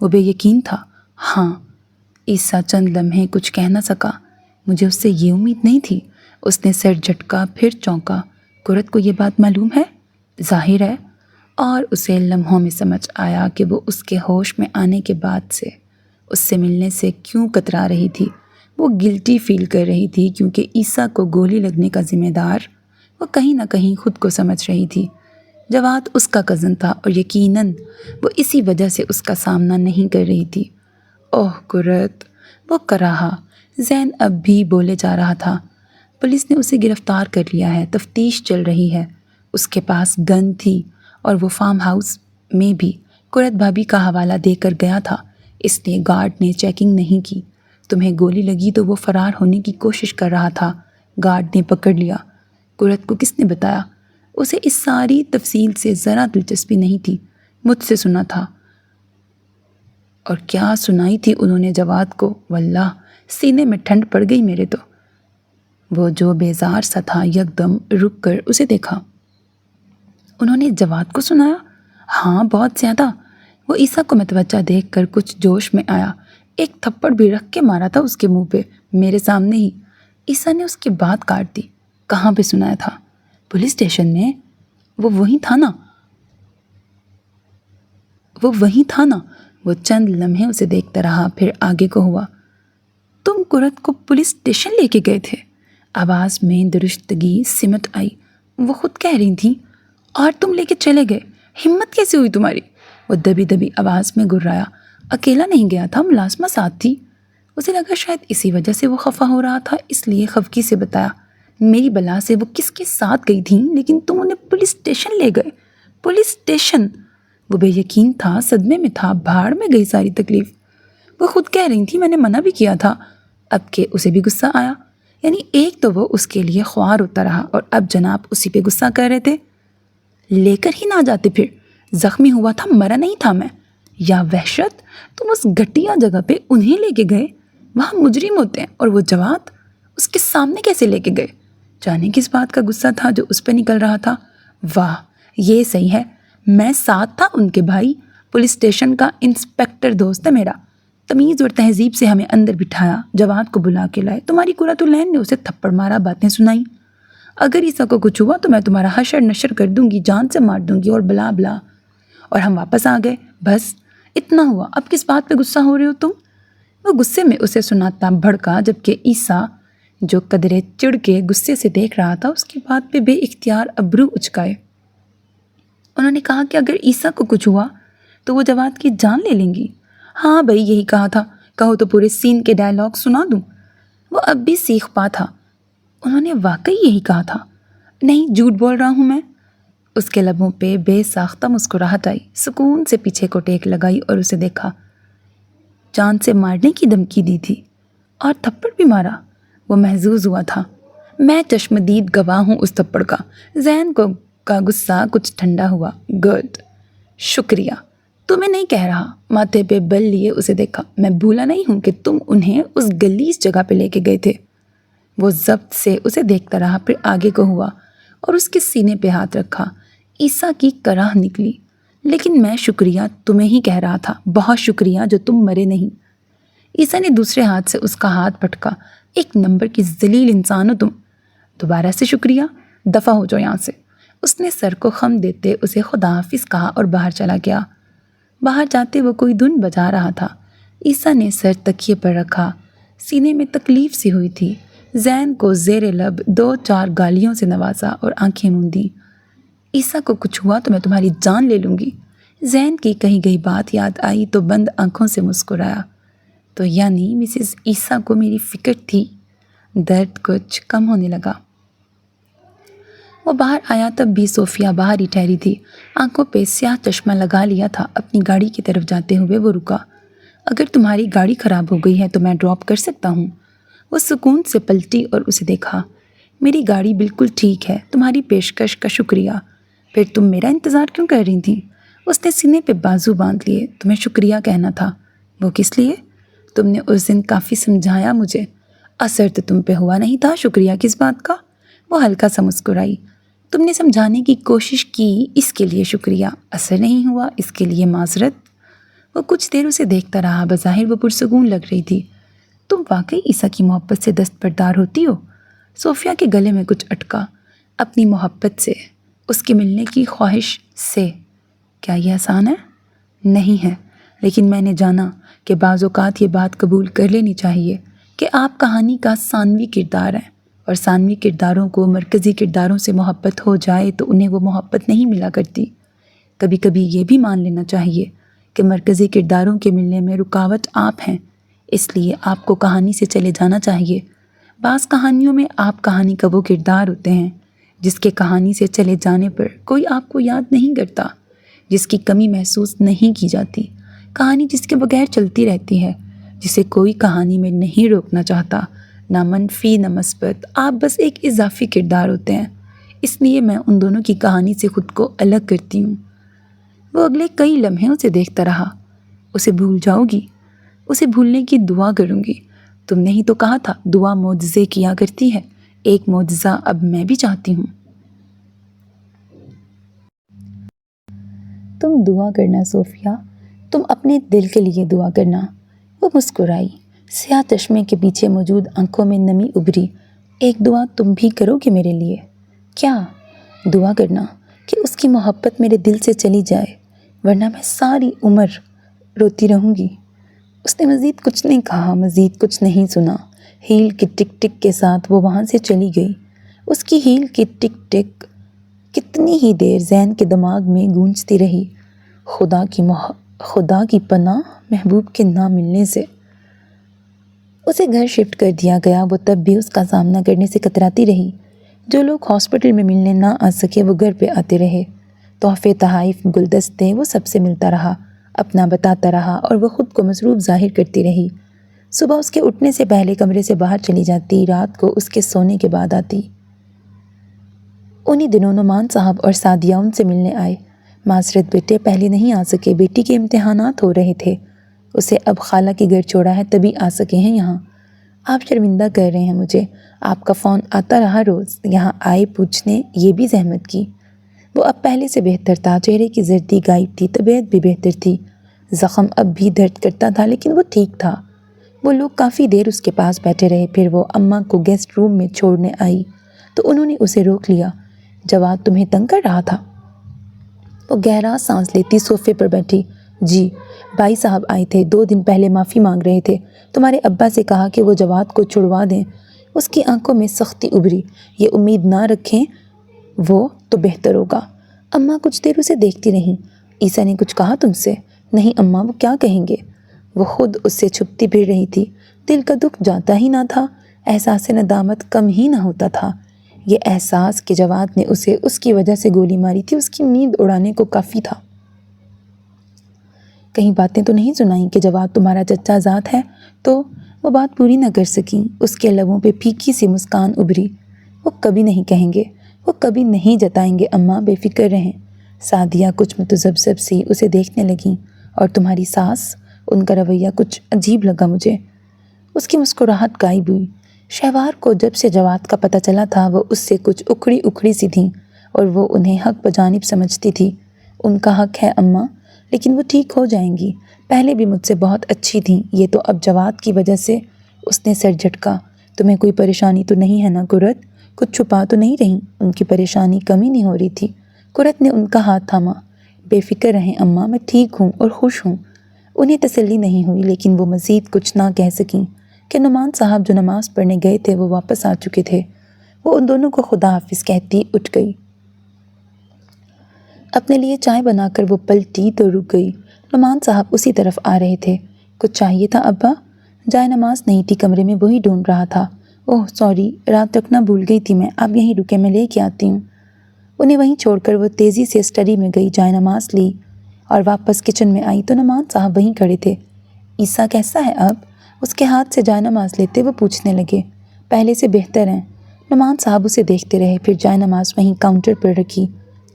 وہ بے یقین تھا۔ ہاں۔ عیسیٰ چند لمحے کچھ کہہ نہ سکا۔ مجھے اس سے یہ امید نہیں تھی۔ اس نے سر جھٹکا پھر چونکا۔ کرت کو یہ بات معلوم ہے؟ ظاہر ہے۔ اور اسے لمحوں میں سمجھ آیا کہ وہ اس کے ہوش میں آنے کے بعد سے اس سے ملنے سے کیوں کترا رہی تھی۔ وہ گلٹی فیل کر رہی تھی کیونکہ عیسیٰ کو گولی لگنے کا ذمہ دار وہ کہیں نہ کہیں خود کو سمجھ رہی تھی۔ جواد اس کا کزن تھا اور یقیناً وہ اسی وجہ سے اس کا سامنا نہیں کر رہی تھی۔ اوہ کرت، وہ کراہا۔ زین اب بھی بولے جا رہا تھا۔ پولیس نے اسے گرفتار کر لیا ہے، تفتیش چل رہی ہے۔ اس کے پاس گن تھی اور وہ فارم ہاؤس میں بھی کرت بھابھی کا حوالہ دے کر گیا تھا، اس لیے گارڈ نے چیکنگ نہیں کی۔ تمہیں گولی لگی تو وہ فرار ہونے کی کوشش کر رہا تھا، گارڈ نے پکڑ لیا۔ کرت کو کس نے بتایا؟ اسے اس ساری تفصیل سے ذرا دلچسپی نہیں تھی، مجھ سے سنا تھا۔ اور کیا سنائی تھی انہوں نے جواد کو، واللہ سینے میں ٹھنڈ پڑ گئی میرے تو۔ وہ جو بیزار سا تھا یکدم رک کر اسے دیکھا۔ انہوں نے جواد کو سنایا؟ ہاں بہت زیادہ۔ وہ عیسیٰ کو متوجہ دیکھ کر کچھ جوش میں آیا، ایک تھپڑ بھی رکھ کے مارا تھا اس کے منہ پہ، میرے سامنے ہی۔ عیسیٰ نے اس کی بات کاٹ دی۔ کہاں پہ سنایا تھا؟ پولیس اسٹیشن میں۔ وہ وہیں تھا نا؟ وہ چند لمحے اسے دیکھتا رہا، پھر آگے کو ہوا۔ تم قرت کو پولیس اسٹیشن لے کے گئے تھے؟ آواز میں درستگی سمٹ آئی۔ وہ خود کہہ رہی تھیں اور تم لے کے چلے گئے، ہمت کیسے ہوئی تمہاری؟ وہ دبی دبی آواز میں گرایا۔ اکیلا نہیں گیا تھا، ملازمہ ساتھ تھی۔ اسے لگا شاید اسی وجہ سے وہ خفا ہو رہا تھا، اس لیے خفگی سے بتایا، میری بلا سے وہ کس کے ساتھ گئی تھیں، لیکن تم انہیں پولیس اسٹیشن لے گئے؟ Police station? وہ بے یقین تھا، صدمے میں تھا، بھاڑ میں گئی ساری تکلیف۔ وہ خود کہہ رہی تھی میں نے منع بھی کیا تھا۔ اب کہ اسے بھی غصہ آیا، یعنی ایک تو وہ اس کے لیے خوار ہوتا رہا اور اب جناب اسی پہ غصہ کر رہے تھے۔ لے کر ہی نہ جاتے پھر، زخمی ہوا تھا، مرا نہیں تھا میں۔ یا وحشت، تم اس گھٹیا جگہ پہ انہیں لے کے گئے، وہاں مجرم ہوتے ہیں، اور وہ جواد اس کے سامنے کیسے لے کے گئے؟ جانے کس بات کا غصہ تھا جو اس پہ نکل رہا تھا؟ واہ یہ صحیح ہے، میں ساتھ تھا ان کے بھائی، پولیس اسٹیشن کا انسپیکٹر دوست ہے میرا، تمیز اور تہذیب سے ہمیں اندر بٹھایا، جواد کو بلا کے لائے، تمہاری قرۃ العین نے اسے تھپڑ مارا، باتیں سنائیں، اگر عیسیٰ کو کچھ ہوا تو میں تمہارا حشر نشر کر دوں گی، جان سے مار دوں گی، اور بلا بلا، اور ہم واپس آ گئے، بس اتنا ہوا، اب کس بات پہ غصہ ہو رہے ہو تم؟ وہ غصے میں اسے سناتا بھڑکا، جبکہ عیسیٰ جو قدرے چڑ کے غصے سے دیکھ رہا تھا اس کی بات پہ بے اختیار ابرو اچکائے۔ انہوں نے کہا کہ اگر عیسیٰ کو کچھ ہوا تو وہ جواد کی جان لے لیں گی۔ ہاں بھائی یہی کہا تھا، کہو تو پورے سین کے ڈائلاگ سنا دوں۔ وہ اب بھی سیخ پا تھا، انہوں نے واقعی یہی کہا تھا؟ نہیں جھوٹ بول رہا ہوں میں۔ اس کے لبوں پہ بے ساختہ مسکراہٹ آئی، سکون سے پیچھے کو ٹیک لگائی اور اسے دیکھا۔ جان سے مارنے کی دھمکی دی تھی اور تھپڑ بھی مارا؟ وہ محظوظ ہوا تھا۔ میں چشمدید گواہ ہوں اس تھپڑ کا۔ ذہن کا غصہ کچھ ٹھنڈا ہوا۔ گڈ، شکریہ۔ تمہیں نہیں کہہ رہا، ماتھے پہ بل لیے اسے دیکھا، میں بھولا نہیں ہوں کہ تم انہیں اس گلیز جگہ پہ لے کے گئے تھے۔ وہ ضبط سے اسے دیکھتا رہا، پھر آگے کو ہوا اور اس کے سینے پہ ہاتھ رکھا۔ عیسیٰ کی کراہ نکلی، لیکن میں شکریہ تمہیں ہی کہہ رہا تھا، بہت شکریہ جو تم مرے نہیں۔ عیسیٰ نے دوسرے ہاتھ سے اس کا ہاتھ پٹکا۔ ایک نمبر کی ذلیل انسان ہو تم، دوبارہ سے شکریہ، دفع ہو جاؤ یہاں سے۔ اس نے سر کو خم دیتے اسے خدا حافظ کہا اور باہر چلا گیا۔ باہر جاتے وہ کوئی دھن بجا رہا تھا۔ عیسیٰ نے سر تکیے پر رکھا، سینے میں تکلیف سی ہوئی تھی۔ زین کو زیر لب 2-4 گالیوں سے نوازا اور آنکھیں موندی۔ عیسیٰ کو کچھ ہوا تو میں تمہاری جان لے لوں گی۔ زین کی کہی گئی بات یاد آئی تو بند آنکھوں سے مسکرایا۔ تو یعنی مسز عیسیٰ کو میری فکر تھی؟ درد کچھ کم ہونے لگا۔ وہ باہر آیا تب بھی صوفیہ باہر ہی ٹھہری تھی، آنکھوں پہ سیاہ چشمہ لگا لیا تھا۔ اپنی گاڑی کی طرف جاتے ہوئے وہ رکا۔ اگر تمہاری گاڑی خراب ہو گئی ہے تو میں ڈراپ کر سکتا ہوں۔ وہ سکون سے پلٹی اور اسے دیکھا۔ میری گاڑی بالکل ٹھیک ہے، تمہاری پیشکش کا شکریہ۔ پھر تم میرا انتظار کیوں کر رہی تھیں؟ اس نے سینے پہ بازو باندھ لیے۔ تمہیں شکریہ کہنا تھا۔ وہ کس لیے؟ تم نے اس دن کافی سمجھایا مجھے، اثر تو تم پہ ہوا نہیں تھا، شکریہ کس بات کا؟ وہ ہلکا سا مسکرائی۔ تم نے سمجھانے کی کوشش کی، اس کے لیے شکریہ، اثر نہیں ہوا اس کے لیے معذرت۔ وہ کچھ دیر اسے دیکھتا رہا، بظاہر وہ پرسکون لگ رہی تھی۔ تم واقعی عیسیٰ کی محبت سے دستبردار ہوتی ہو؟ صوفیہ کے گلے میں کچھ اٹکا۔ اپنی محبت سے، اس کے ملنے کی خواہش سے۔ کیا یہ آسان ہے؟ نہیں ہے، لیکن میں نے جانا کہ بعض اوقات یہ بات قبول کر لینی چاہیے کہ آپ کہانی کا ثانوی کردار ہیں، اور ثانوی کرداروں کو مرکزی کرداروں سے محبت ہو جائے تو انہیں وہ محبت نہیں ملا کرتی۔ کبھی کبھی یہ بھی مان لینا چاہیے کہ مرکزی کرداروں کے ملنے میں رکاوٹ آپ ہیں، اس لیے آپ کو کہانی سے چلے جانا چاہیے۔ بعض کہانیوں میں آپ کہانی کا وہ کردار ہوتے ہیں جس کے کہانی سے چلے جانے پر کوئی آپ کو یاد نہیں کرتا، جس کی کمی محسوس نہیں کی جاتی، کہانی جس کے بغیر چلتی رہتی ہے، جسے کوئی کہانی میں نہیں روکنا چاہتا، نہ منفی نہ مثبت، آپ بس ایک اضافی کردار ہوتے ہیں۔ اس لیے میں ان دونوں کی کہانی سے خود کو الگ کرتی ہوں۔ وہ اگلے کئی لمحے اسے دیکھتا رہا۔ اسے بھول جاؤ گی؟ اسے بھولنے کی دعا کروں گی۔ تم نے ہی تو کہا تھا دعا معجزے کیا کرتی ہے، ایک معجزہ اب میں بھی چاہتی ہوں۔ تم دعا کرنا صوفیہ، تم اپنے دل کے لیے دعا کرنا۔ وہ مسکرائی، سیاہ چشمے کے پیچھے موجود آنکھوں میں نمی ابھری۔ ایک دعا تم بھی کرو گے میرے لیے؟ کیا؟ دعا کرنا کہ اس کی محبت میرے دل سے چلی جائے، ورنہ میں ساری عمر روتی رہوں گی۔ اس نے مزید کچھ نہیں کہا، مزید کچھ نہیں سنا۔ ہیل کی ٹک ٹک کے ساتھ وہ وہاں سے چلی گئی۔ اس کی ہیل کی ٹک ٹک کتنی ہی دیر زین کے دماغ میں گونجتی رہی۔ خدا کی پناہ محبوب کے نہ ملنے سے۔ اسے گھر شفٹ کر دیا گیا، وہ تب بھی اس کا سامنا کرنے سے کتراتی رہی۔ جو لوگ ہاسپٹل میں ملنے نہ آ سکے وہ گھر پہ آتے رہے۔ تحفے، تحائف، گلدستے، وہ سب سے ملتا رہا، اپنا بتاتا رہا اور وہ خود کو مصروف ظاہر کرتی رہی۔ صبح اس کے اٹھنے سے پہلے کمرے سے باہر چلی جاتی، رات کو اس کے سونے کے بعد آتی۔ انہی دنوں نعمان صاحب اور سعدیہ ان سے ملنے آئے۔ معذرت بیٹے، پہلے نہیں آ سکے، بیٹی کے امتحانات ہو رہے تھے، اسے اب خالہ کے گھر چھوڑا ہے تبھی آ سکے ہیں یہاں۔ آپ شرمندہ کر رہے ہیں مجھے، آپ کا فون آتا رہا روز، یہاں آئے پوچھنے، یہ بھی زحمت کی۔ وہ اب پہلے سے بہتر تھا، چہرے کی زردی غائب تھی، طبیعت بھی بہتر تھی۔ زخم اب بھی درد کرتا تھا لیکن وہ ٹھیک تھا۔ وہ لوگ کافی دیر اس کے پاس بیٹھے رہے، پھر وہ اماں کو گیسٹ روم میں چھوڑنے آئی تو انہوں نے اسے روک لیا۔ جواد تمہیں تنگ کر رہا تھا؟ وہ گہرا سانس لیتی صوفے پر بیٹھی۔ جی، بھائی صاحب آئے تھے، 2 دن پہلے معافی مانگ رہے تھے، تمہارے ابا سے کہا کہ وہ جواد کو چھڑوا دیں۔ اس کی آنکھوں میں سختی ابھری۔ یہ امید نہ رکھیں وہ تو بہتر ہوگا۔ اماں کچھ دیر اسے دیکھتی رہیں۔ عیسیٰ نے کچھ کہا تم سے؟ نہیں اماں، وہ کیا کہیں گے؟ وہ خود اس سے چھپتی پھر رہی تھی۔ دل کا دکھ جاتا ہی نہ تھا، احساس ندامت کم ہی نہ ہوتا تھا۔ یہ احساس کہ جواد نے اسے اس کی وجہ سے گولی ماری تھی اس کی نیند اڑانے کو کافی تھا۔ کہیں باتیں تو نہیں سنائیں کہ جواد تمہارا چچا زاد ہے؟ تو وہ بات پوری نہ کر سکیں، اس کے لبوں پہ پھیکی سی مسکان ابھری۔ وہ کبھی نہیں کہیں گے، وہ کبھی نہیں جتائیں گے اماں، بے فکر رہیں۔ سعدیہ کچھ متذبذب سی اسے دیکھنے لگیں۔ اور تمہاری ساس؟ ان کا رویہ کچھ عجیب لگا مجھے۔ اس کی مسکراہٹ غائب ہوئی۔ شہوار کو جب سے جواد کا پتہ چلا تھا وہ اس سے کچھ اکھڑی اکھڑی سی تھیں اور وہ انہیں حق بجانب سمجھتی تھی۔ ان کا حق ہے اماں، لیکن وہ ٹھیک ہو جائیں گی، پہلے بھی مجھ سے بہت اچھی تھیں، یہ تو اب جواد کی وجہ سے۔ اس نے سر جھٹکا۔ تمہیں کوئی پریشانی تو نہیں ہے نا قرت؟ کچھ چھپا تو نہیں رہی؟ ان کی پریشانی کم ہی نہیں ہو رہی تھی۔ قرت نے ان کا ہاتھ تھاما۔ بے فکر رہیں اماں، میں ٹھیک ہوں اور خوش ہوں۔ انہیں تسلی نہیں ہوئی لیکن وہ مزید کچھ نہ کہہ سکیں کہ نعمان صاحب جو نماز پڑھنے گئے تھے وہ واپس آ چکے تھے۔ وہ ان دونوں کو خدا حافظ کہتی اٹھ گئی۔ اپنے لیے چائے بنا کر وہ پلٹی تو رک گئی۔ نعمان صاحب اسی طرف آ رہے تھے۔ کچھ چاہیے تھا ابا؟ جائے نماز نہیں تھی کمرے میں، وہی ڈھونڈ رہا تھا۔ اوہ سوری، رات رکھنا بھول گئی تھی میں، آپ یہیں رکے، میں لے کے آتی ہوں۔ انہیں وہیں چھوڑ کر وہ تیزی سے اسٹڈی میں گئی، جائے نماز لی اور واپس کچن میں آئی تو نعمان صاحب وہیں کھڑے تھے۔ عیسیٰ کیسا ہے اب؟ اس کے ہاتھ سے جائے نماز لیتے وہ پوچھنے لگے۔ پہلے سے بہتر ہیں۔ نعمان صاحب اسے دیکھتے رہے، پھر جائے نماز وہیں کاؤنٹر پر رکھی۔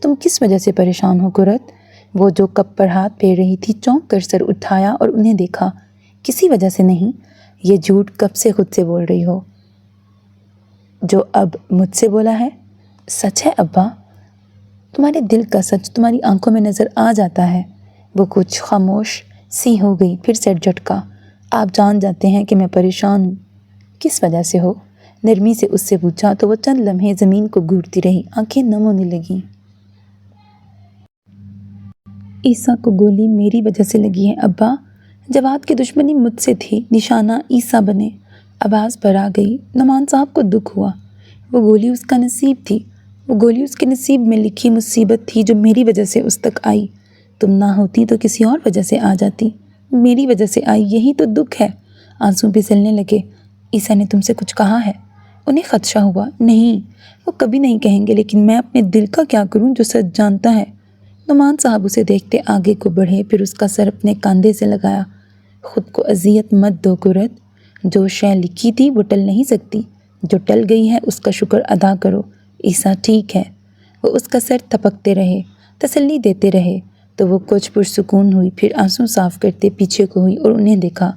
تم کس وجہ سے پریشان ہو قرت؟ وہ جو کپ پر ہاتھ پھیر رہی تھی چونک کر سر اٹھایا اور انہیں دیکھا۔ کسی وجہ سے نہیں، یہ جھوٹ کب سے خود سے بول رہی ہو جو اب مجھ سے بولا ہے؟ سچ ہے ابا، تمہارے دل کا سچ تمہاری آنکھوں میں نظر آ جاتا ہے۔ وہ کچھ خاموش سی ہو گئی، پھر سر جھٹکا۔ آپ جان جاتے ہیں کہ میں پریشان ہوں۔ کس وجہ سے ہو؟ نرمی سے اس سے پوچھا تو وہ چند لمحے زمین کو گھورتی رہی، آنکھیں نم ہونے لگیں۔ عیسیٰ کو گولی میری وجہ سے لگی ہے ابا، جواد کی دشمنی مجھ سے تھی، نشانہ عیسیٰ بنے۔ آواز پر آ گئی۔ نعمان صاحب کو دکھ ہوا۔ وہ گولی اس کا نصیب تھی، وہ گولی اس کے نصیب میں لکھی مصیبت تھی جو میری وجہ سے اس تک آئی۔ تم نہ ہوتی تو کسی اور وجہ سے آ جاتی، میری وجہ سے آئی، یہی تو دکھ ہے۔ آنسو پھسلنے لگے۔ عیسیٰ نے تم سے کچھ کہا ہے؟ انہیں خدشہ ہوا۔ نہیں، وہ کبھی نہیں کہیں گے، لیکن میں اپنے دل کا کیا کروں جو سچ جانتا ہے۔ نعمان صاحب اسے دیکھتے آگے کو بڑھے، پھر اس کا سر اپنے کاندھے سے لگایا۔ خود کو اذیت مت دو قرت، جو شے لکھی تھی وہ ٹل نہیں سکتی، جو ٹل گئی ہے اس کا شکر ادا کرو۔ عیسیٰ ٹھیک ہے۔ وہ اس کا سر تھپکتے رہے، تسلی دیتے رہے۔ تو وہ کچھ پرسکون ہوئی، پھر آنسو صاف کرتے پیچھے کو ہوئی اور انہیں دیکھا۔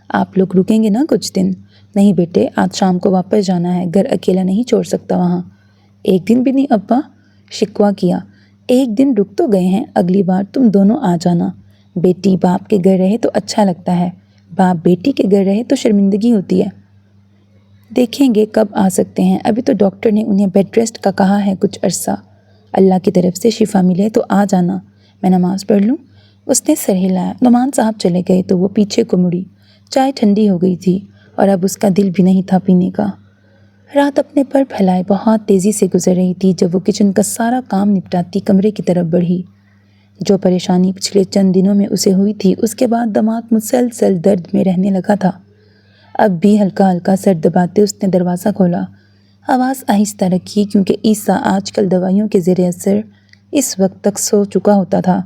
آپ لوگ رکیں گے نا کچھ دن؟ نہیں بیٹے، آج شام کو واپس جانا ہے، گھر اکیلا نہیں چھوڑ سکتا وہاں۔ ایک دن بھی نہیں ابا؟ شکوہ کیا۔ ایک دن رک تو گئے ہیں، اگلی بار تم دونوں آ جانا۔ بیٹی باپ کے گھر رہے تو اچھا لگتا ہے، باپ بیٹی کے گھر رہے تو شرمندگی ہوتی ہے۔ دیکھیں گے کب آ سکتے ہیں، ابھی تو ڈاکٹر نے انہیں بیڈ ریسٹ کا کہا ہے کچھ عرصہ۔ اللہ کی طرف سے شفا ملے تو آ جانا، میں نماز پڑھ لوں؟ اس نے سر ہلایا۔ نعمان صاحب چلے گئے تو وہ پیچھے کو مڑی۔ چائے ٹھنڈی ہو گئی تھی اور اب اس کا دل بھی نہیں تھا پینے کا۔ رات اپنے پر پھیلائے بہت تیزی سے گزر رہی تھی۔ جب وہ کچن کا سارا کام نپٹاتی کمرے کی طرف بڑھی، جو پریشانی پچھلے چند دنوں میں اسے ہوئی تھی اس کے بعد دماغ مسلسل درد میں رہنے لگا تھا۔ اب بھی ہلکا ہلکا سر دباتے اس نے دروازہ کھولا۔ آواز آہستہ رکھی کیونکہ عیسیٰ آج کل دوائیوں کے زیر اثر اس وقت تک سو چکا ہوتا تھا۔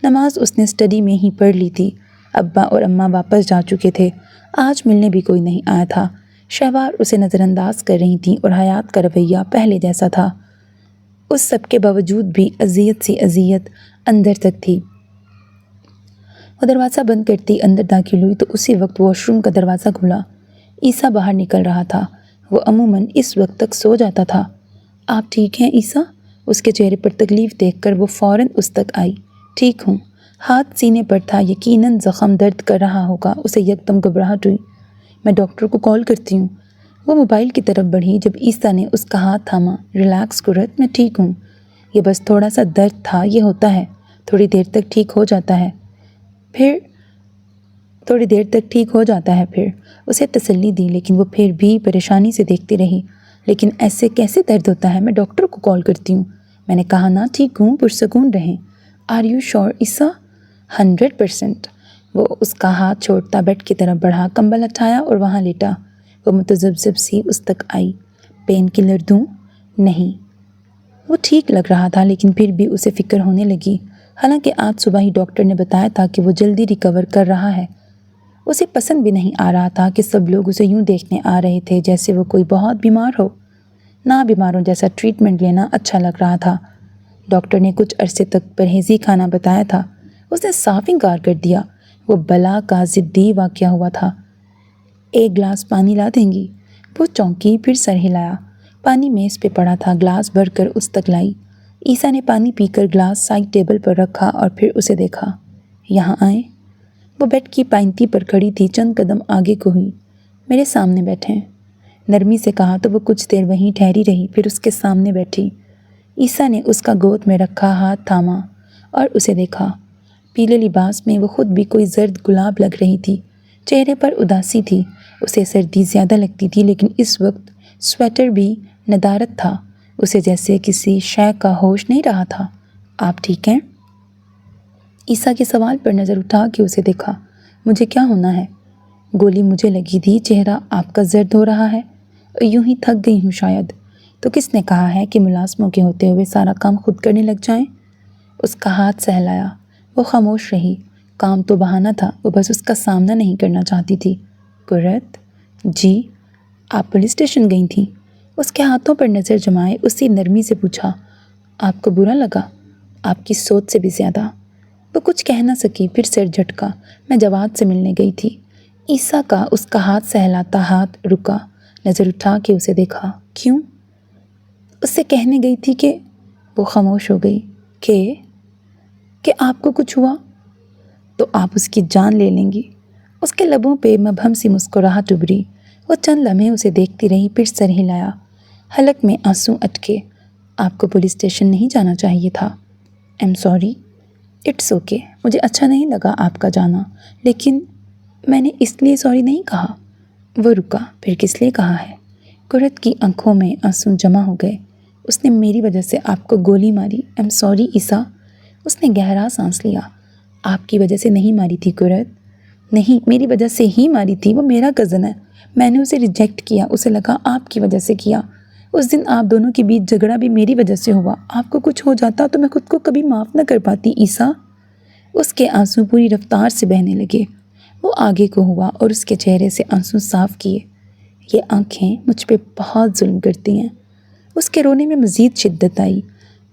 نماز اس نے اسٹڈی میں ہی پڑھ لی تھی۔ ابا اور اماں واپس جا چکے تھے، آج ملنے بھی کوئی نہیں آیا تھا۔ شہوار اسے نظر انداز کر رہی تھیں اور حیات کا رویہ پہلے جیسا تھا۔ اس سب کے باوجود بھی اذیت سی اذیت اندر تک تھی۔ وہ دروازہ بند کرتی اندر داخل ہوئی تو اسی وقت واش روم کا دروازہ کھلا۔ عیسیٰ باہر نکل رہا تھا۔ وہ عموماً اس وقت تک سو جاتا تھا۔ آپ ٹھیک ہیں عیسیٰ؟ اس کے چہرے پر تکلیف دیکھ کر وہ فوراً اس تک آئی۔ ٹھیک ہوں۔ ہاتھ سینے پر تھا، یقیناً زخم درد کر رہا ہوگا۔ اسے یکدم گھبراہٹ ہوئی۔ میں ڈاکٹر کو کال کرتی ہوں۔ وہ موبائل کی طرف بڑھی جب عیسیٰ نے اس کا ہاتھ تھاما۔ ریلیکس قرت، میں ٹھیک ہوں، یہ بس تھوڑا سا درد تھا، یہ ہوتا ہے، تھوڑی دیر تک ٹھیک ہو جاتا ہے پھر اسے تسلی دی، لیکن وہ پھر بھی پریشانی سے دیکھتی رہی۔ لیکن ایسے کیسے درد ہوتا ہے؟ میں ڈاکٹر کو کال کرتی ہوں۔ میں نے کہا نا ٹھیک ہوں، پرسکون رہیں۔ آر یو شور عیسیٰ؟ 100%۔ وہ اس کا ہاتھ چھوڑتا بیڈ کی طرف بڑھا، کمبل اٹھایا اور وہاں لیٹا۔ وہ متذبذب سی اس تک آئی۔ پین کلر دوں؟ نہیں۔ وہ ٹھیک لگ رہا تھا لیکن پھر بھی اسے فکر ہونے لگی، حالانکہ آج صبح ہی ڈاکٹر نے بتایا تھا کہ وہ جلدی ریکور کر رہا ہے۔ اسے پسند بھی نہیں آ رہا تھا کہ سب لوگ اسے یوں دیکھنے آ رہے تھے جیسے وہ کوئی بہت بیمار ہو۔ نہ بیماروں جیسا ٹریٹمنٹ لینا اچھا لگ رہا تھا۔ ڈاکٹر نے کچھ عرصے تک پرہیزی کھانا بتایا تھا، اس نے صاف انکار کر دیا۔ وہ بلا کا ضدی واقعہ ہوا تھا۔ ایک گلاس پانی لا دیں گی؟ وہ چونکی، پھر سر ہلایا۔ پانی میز پہ پڑا تھا، گلاس بھر کر اس تک لائی۔ عیسیٰ نے پانی پی کر گلاس سائڈ ٹیبل پر رکھا اور پھر اسے دیکھا۔ یہاں آئیں۔ وہ بیڈ کی پائنتی پر کھڑی تھی، چند قدم آگے کو ہوئی۔ میرے سامنے بیٹھیں، نرمی سے کہا تو وہ کچھ دیر وہیں ٹھہری رہی، پھر اس کے سامنے بیٹھی۔ عیسیٰ نے اس کا گود میں رکھا ہاتھ تھاما اور اسے دیکھا۔ پیلے لباس میں وہ خود بھی کوئی زرد گلاب لگ رہی تھی، چہرے پر اداسی تھی۔ اسے سردی زیادہ لگتی تھی لیکن اس وقت سویٹر بھی ندارت تھا، اسے جیسے کسی شے کا ہوش نہیں رہا تھا۔ آپ ٹھیک ہیں؟ عیسیٰ کے سوال پر نظر اٹھا کے اسے دیکھا۔ مجھے کیا ہونا ہے؟ گولی مجھے لگی تھی، چہرہ آپ کا زرد ہو رہا ہے، یوں ہی تھک گئی ہوں شاید۔ تو کس نے کہا ہے کہ ملازموں کے ہوتے ہوئے سارا کام خود کرنے لگ جائیں؟ اس کا ہاتھ سہلایا۔ وہ خاموش رہی۔ کام تو بہانہ تھا، وہ بس اس کا سامنا نہیں کرنا چاہتی تھی۔ قرت؟ جی؟ آپ پولیس اسٹیشن گئی تھیں؟ اس کے ہاتھوں پر نظر جمائے اسی نرمی سے پوچھا۔ آپ کو برا لگا؟ آپ کی سوچ سے بھی زیادہ۔ وہ کچھ کہہ نہ سکی، پھر سر جھٹکا۔ میں جواد سے ملنے گئی تھی۔ عیسیٰ کا اس کا ہاتھ سہلاتا ہاتھ رکا، نظر اٹھا کے اسے دیکھا۔ کیوں؟ اس سے کہنے گئی تھی کہ… وہ خاموش ہو گئی۔ کہ آپ کو کچھ ہوا تو آپ اس کی جان لے لیں گی۔ اس کے لبوں پہ مبہم سی مسکراہٹ ابھری۔ وہ چند لمحے اسے دیکھتی رہی، پھر سر ہلایا۔ حلق میں آنسو اٹکے۔ آپ کو پولیس اسٹیشن نہیں جانا چاہیے تھا۔ M sorry. اٹس اوکے، مجھے اچھا نہیں لگا آپ کا جانا، لیکن میں نے اس لیے سوری نہیں کہا۔ وہ رکا، پھر کس لیے کہا ہے؟ قرت کی آنکھوں میں آنسو جمع ہو گئے۔ اس نے میری وجہ سے آپ کو گولی ماری۔ ایم سوری عیسیٰ۔ اس نے گہرا سانس لیا۔ آپ کی وجہ سے نہیں ماری تھی قرت۔ نہیں، میری وجہ سے ہی ماری تھی، وہ میرا کزن ہے، میں نے اسے ریجیکٹ کیا، اسے لگا آپ کی وجہ سے کیا۔ اس دن آپ دونوں کے بیچ جھگڑا بھی میری وجہ سے ہوا۔ آپ کو کچھ ہو جاتا تو میں خود کو کبھی معاف نہ کر پاتی عیسیٰ۔ اس کے آنسو پوری رفتار سے بہنے لگے۔ وہ آگے کو ہوا اور اس کے چہرے سے آنسو صاف کیے۔ یہ آنکھیں مجھ پہ بہت ظلم کرتی ہیں۔ اس کے رونے میں مزید شدت آئی۔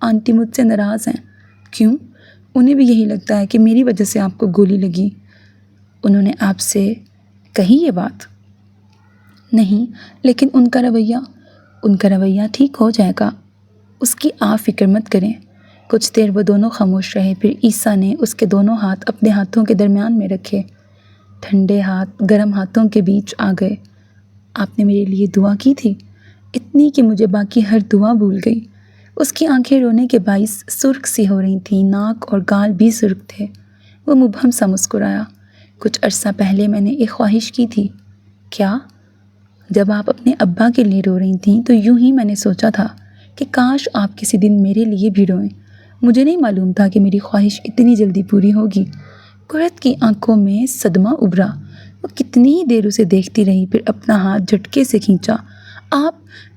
آنٹی مجھ سے ناراض ہیں۔ کیوں؟ انہیں بھی یہی لگتا ہے کہ میری وجہ سے آپ کو گولی لگی۔ انہوں نے آپ سے کہی یہ بات؟ نہیں، لیکن ان کا رویہ ٹھیک ہو جائے گا، اس کی آپ فکر مت کریں۔ کچھ دیر وہ دونوں خاموش رہے، پھر عیسیٰ نے اس کے دونوں ہاتھ اپنے ہاتھوں کے درمیان میں رکھے۔ ٹھنڈے ہاتھ گرم ہاتھوں کے بیچ آ گئے۔ آپ نے میرے لیے دعا کی تھی، اتنی کہ مجھے باقی ہر دعا بھول گئی۔ اس کی آنکھیں رونے کے باعث سرخ سی ہو رہی تھیں، ناک اور گال بھی سرخ تھے۔ وہ مبہم سا مسکرایا۔ کچھ عرصہ پہلے میں نے ایک خواہش کی تھی۔ کیا؟ جب آپ اپنے ابا کے لیے رو رہی تھیں تو یوں ہی میں نے سوچا تھا کہ کاش آپ کسی دن میرے لیے بھی روئیں۔ مجھے نہیں معلوم تھا کہ میری خواہش اتنی جلدی پوری ہوگی۔ قرت کی آنکھوں میں صدمہ ابھرا۔ وہ کتنی ہی دیر اسے دیکھتی رہی، پھر اپنا ہاتھ جھٹکے سے کھینچا۔ آپ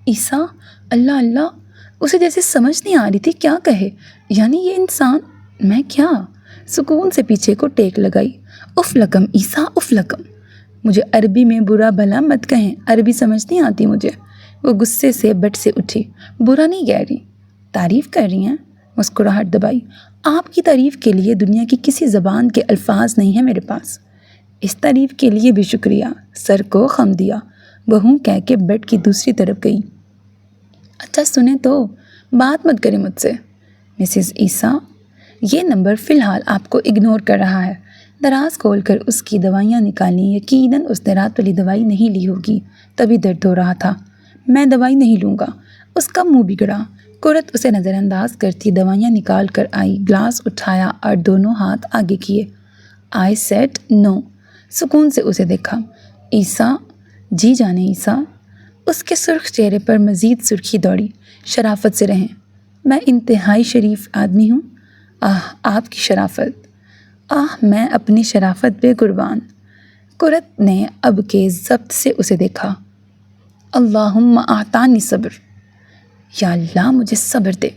عیسیٰ، اللہ اللہ! اسے جیسے سمجھ نہیں آ رہی تھی کیا کہے، یعنی یہ انسان، میں کیا؟ سکون سے پیچھے کو ٹیک لگائی۔ اف لکم عیسیٰ، اف لکم! مجھے عربی میں برا بھلا مت کہیں، عربی سمجھ نہیں آتی مجھے۔ وہ غصے سے بٹ سے اٹھی۔ برا نہیں کہہ رہی، تعریف کر رہی ہیں۔ مسکراہٹ دبائی۔ آپ کی تعریف کے لیے دنیا کی کسی زبان کے الفاظ نہیں ہیں میرے پاس۔ اس تعریف کے لیے بھی شکریہ۔ سر کو خم دیا۔ بہوں کہہ کے بیڈ کی دوسری طرف گئی۔ اچھا سنیں تو، بات مت کریں مجھ سے۔ مسز عیسیٰ، یہ نمبر فی الحال آپ کو اگنور کر رہا ہے۔ دراز کھول کر اس کی دوائیاں نکالیں۔ یقیناً اس نے رات والی دوائی نہیں لی ہوگی، تبھی درد ہو رہا تھا۔ میں دوائی نہیں لوں گا۔ اس کا منہ بگڑا۔ قرت اسے نظر انداز کرتی دوائیاں نکال کر آئی، گلاس اٹھایا اور دونوں ہاتھ آگے کیے۔ I said no. سکون سے اسے دیکھا۔ عیسیٰ، جی جانے عیسیٰ۔ اس کے سرخ چہرے پر مزید سرخی دوڑی۔ شرافت سے رہیں، میں انتہائی شریف آدمی ہوں۔ آپ کی شرافت! میں اپنی شرافت پہ قربان۔ قرت نے اب کے ضبط سے اسے دیکھا۔ اللہم اعطانی صبر، یا اللہ مجھے صبر دے۔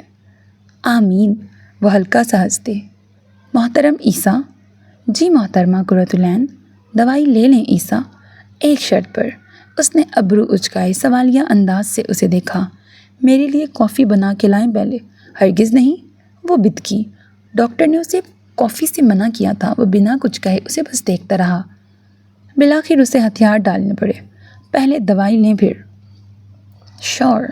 آمین۔ وہ ہلکا سا ہنس دے۔ محترم عیسیٰ۔ جی محترمہ قرۃ العین۔ دوائی لے لیں عیسیٰ، ایک شرط پر۔ اس نے ابرو اچکائے، سوالیہ انداز سے اسے دیکھا۔ میرے لیے کافی بنا کے لائیں پہلے۔ ہرگز نہیں، وہ بدکی۔ ڈاکٹر نے اسے کافی سے منع کیا تھا۔ وہ بنا کچھ کہے اسے بس دیکھتا رہا۔ بالآخر اسے ہتھیار ڈالنے پڑے۔ پہلے دوائی لیں پھر۔ شور۔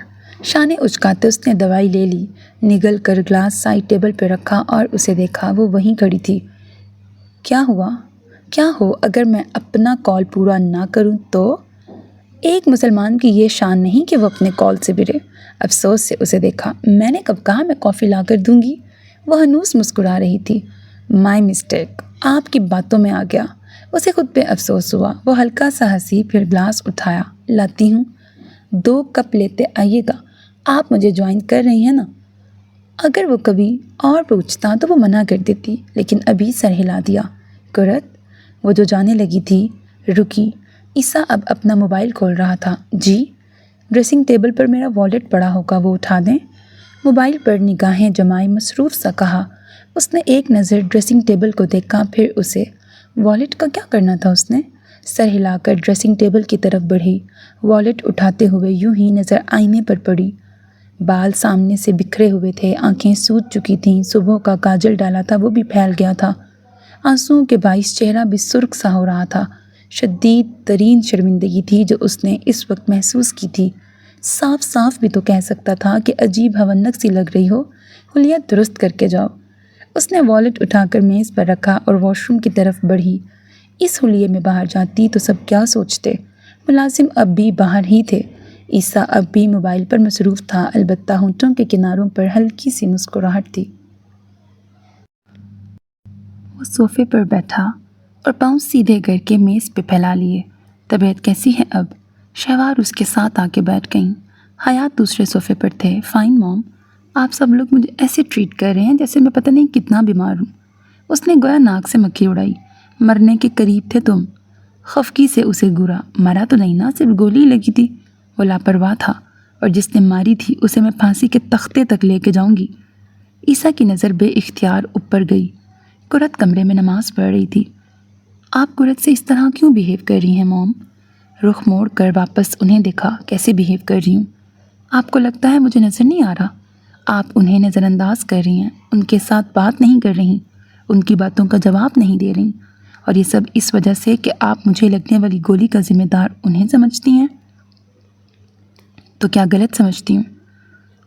شانے اچکاتے اس نے دوائی لے لی، نگل کر گلاس سائڈ ٹیبل پہ رکھا اور اسے دیکھا۔ وہ وہیں کھڑی تھی۔ کیا ہوا؟ کیا ہو اگر میں اپنا کال پورا نہ کروں تو؟ ایک مسلمان کی یہ شان نہیں کہ وہ اپنے کال سے برے۔ افسوس سے اسے دیکھا۔ میں نے کب کہا میں کافی لا کر دوں گی؟ وہ ہنوز مسکرا رہی تھی۔ مائی مسٹیک، آپ کی باتوں میں آ گیا۔ اسے خود پہ افسوس ہوا۔ وہ ہلکا سا ہنسی، پھر گلاس اٹھایا۔ لاتی ہوں، 2 کپ لیتے آئیے گا۔ آپ مجھے جوائن کر رہی ہیں نا؟ اگر وہ کبھی اور پوچھتا تو وہ منع کر دیتی، لیکن ابھی سر ہلا دیا۔ قرت، وہ جو جانے لگی تھی، رکی۔ عیسیٰ اب اپنا موبائل کھول رہا تھا۔ جی؟ ڈریسنگ ٹیبل پر میرا والیٹ پڑا ہوگا، وہ اٹھا دیں؟ موبائل پر نگاہیں جمائے مصروف سا کہا۔ اس نے ایک نظر ڈریسنگ ٹیبل کو دیکھا، پھر اسے۔ والیٹ کا کیا کرنا تھا اس نے؟ سر ہلا کر ڈریسنگ ٹیبل کی طرف بڑھی۔ والیٹ اٹھاتے ہوئے یوں ہی نظر آئینے پر پڑی۔ بال سامنے سے بکھرے ہوئے تھے، آنکھیں سوج چکی تھیں، صبح کا کاجل ڈالا تھا وہ بھی پھیل گیا تھا۔ آنسوؤں کے باعث چہرہ بھی سرخ سا ہو رہا تھا۔ شدید ترین شرمندگی تھی جو اس نے اس وقت محسوس کی تھی۔ صاف صاف بھی تو کہہ سکتا تھا کہ عجیب ہونک سی لگ رہی ہو، حلیہ درست کر کے جاؤ۔ اس نے والیٹ اٹھا کر میز پر رکھا اور واش روم کی طرف بڑھی۔ اس حلیے میں باہر جاتی تو سب کیا سوچتے؟ ملازم اب بھی باہر ہی تھے۔ عیسیٰ اب بھی موبائل پر مصروف تھا، البتہ ہونٹوں کے کناروں پر ہلکی سی مسکراہٹ تھی۔ وہ صوفے پر بیٹھا اور پاؤں سیدھے کر کے میز پہ پھیلا لیے۔ طبیعت کیسی ہے اب؟ شہوار اس کے ساتھ آ کے بیٹھ گئیں۔ حیات دوسرے صوفے پر تھے۔ فائن موم، آپ سب لوگ مجھے ایسے ٹریٹ کر رہے ہیں جیسے میں پتہ نہیں کتنا بیمار ہوں۔ اس نے گویا ناک سے مکھی اڑائی۔ مرنے کے قریب تھے تم؟ خفگی سے اسے گورا۔ مرا تو نہیں نا، صرف گولی لگی تھی۔ وہ لاپرواہ تھا، اور جس نے ماری تھی اسے میں پھانسی کے تختے تک لے کے جاؤں گی۔ عیسیٰ کی نظر بے اختیار اوپر گئی۔ قرت کمرے میں نماز پڑھ رہی تھی۔ آپ قرت سے اس طرح کیوں بیہیو کر رہی ہیں موم؟ رخ موڑ کر واپس انہیں دیکھا۔ کیسے بیہیو کر رہی ہوں؟ آپ کو لگتا ہے مجھے نظر نہیں آ رہا؟ آپ انہیں نظر انداز کر رہی ہیں، ان کے ساتھ بات نہیں کر رہی، ان کی باتوں کا جواب نہیں دے رہی، اور یہ سب اس وجہ سے کہ آپ مجھے لگنے والی گولی کا ذمہ دار انہیں سمجھتی ہیں۔ تو کیا غلط سمجھتی ہوں؟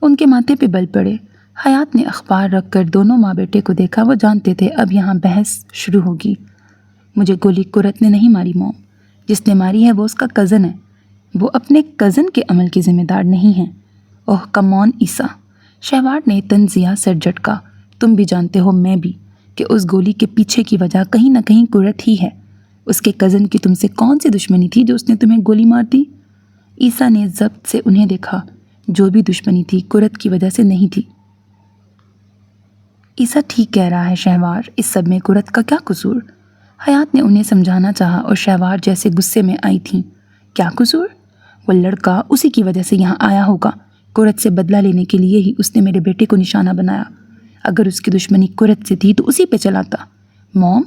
ان کے ماتھے پہ بل پڑے۔ حیات نے اخبار رکھ کر دونوں ماں بیٹے کو دیکھا۔ وہ جانتے تھے اب یہاں بحث شروع ہوگی۔ مجھے گولی قرت نے نہیں ماری موم، جس نے ماری ہے وہ اس کا کزن ہے، وہ اپنے کزن کے عمل کی ذمہ دار نہیں ہے۔ اوہ کم آن عیسیٰ، شہوار نے تنزیہ سر جھٹکا، تم بھی جانتے ہو میں بھی کہ اس گولی کے پیچھے کی وجہ کہیں نہ کہیں قرت ہی ہے۔ اس کے کزن کی تم سے کون سی دشمنی تھی جو اس نے تمہیں گولی مار دی؟ عیسیٰ نے ضبط سے انہیں دیکھا۔ جو بھی دشمنی تھی قرت کی وجہ سے نہیں تھی۔ عیسیٰ ٹھیک کہہ رہا ہے شہوار، اس سب میں قرت کا کیا قصور؟ حیات نے انہیں سمجھانا چاہا اور شہوار جیسے غصے میں آئی تھیں۔ کیا قصور؟ وہ لڑکا اسی کی وجہ سے یہاں آیا ہوگا، قرت سے بدلہ لینے کے لیے ہی اس نے میرے بیٹے کو نشانہ بنایا۔ اگر اس کی دشمنی قرت سے تھی تو اسی پہ چلاتا۔ موم؟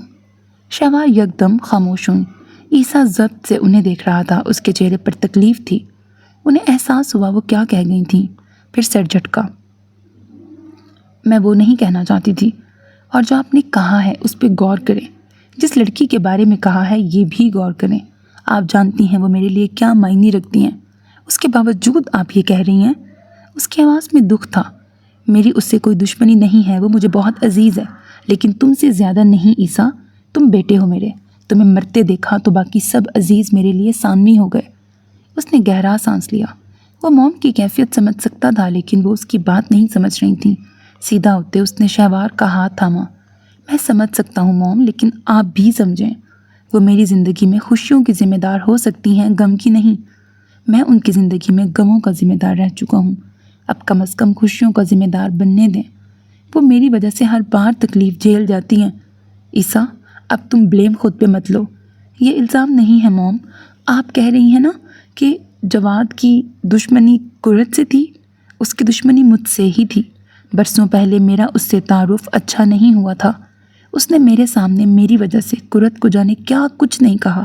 شہوار یکدم خاموش ہوئی۔ عیسیٰ ضبط سے انہیں دیکھ رہا تھا، اس کے چہرے پر تکلیف تھی۔ انہیں احساس ہوا وہ کیا کہہ گئی تھیں، پھر سر جھٹکا۔ میں وہ نہیں کہنا چاہتی تھی، اور جو آپ نے کہا ہے اس پہ غور کریں۔ جس لڑکی کے بارے میں کہا ہے یہ بھی غور کریں۔ آپ جانتی ہیں وہ میرے لیے کیا معنی رکھتی ہیں، اس کے باوجود آپ یہ کہہ رہی ہیں۔ اس کی آواز میں دکھ تھا۔ میری اس سے کوئی دشمنی نہیں ہے، وہ مجھے بہت عزیز ہے، لیکن تم سے زیادہ نہیں عیسیٰ۔ تم بیٹے ہو میرے، تمہیں مرتے دیکھا تو باقی سب عزیز میرے لیے ثانوی ہو گئے۔ اس نے گہرا سانس لیا۔ وہ موم کی کیفیت سمجھ سکتا تھا، لیکن وہ اس کی بات نہیں سمجھ رہی تھیں۔ سیدھا ہوتے اس نے شہوار کا ہاتھ تھاما۔ میں سمجھ سکتا ہوں موم، لیکن آپ بھی سمجھیں، وہ میری زندگی میں خوشیوں کی ذمہ دار ہو سکتی ہیں، غم کی نہیں۔ میں ان کی زندگی میں غموں کا ذمہ دار رہ چکا ہوں، اب کم از کم خوشیوں کا ذمہ دار بننے دیں۔ وہ میری وجہ سے ہر بار تکلیف جھیل جاتی ہیں۔ عیسیٰ اب تم بلیم خود پہ مت لو، یہ الزام نہیں ہے موم۔ آپ کہہ رہی ہیں نا کہ جواد کی دشمنی قرت سے تھی، اس کی دشمنی مجھ سے ہی تھی۔ برسوں پہلے میرا اس سے تعارف اچھا نہیں ہوا تھا، اس نے میرے سامنے میری وجہ سے قرت کو جانے کیا کچھ نہیں کہا۔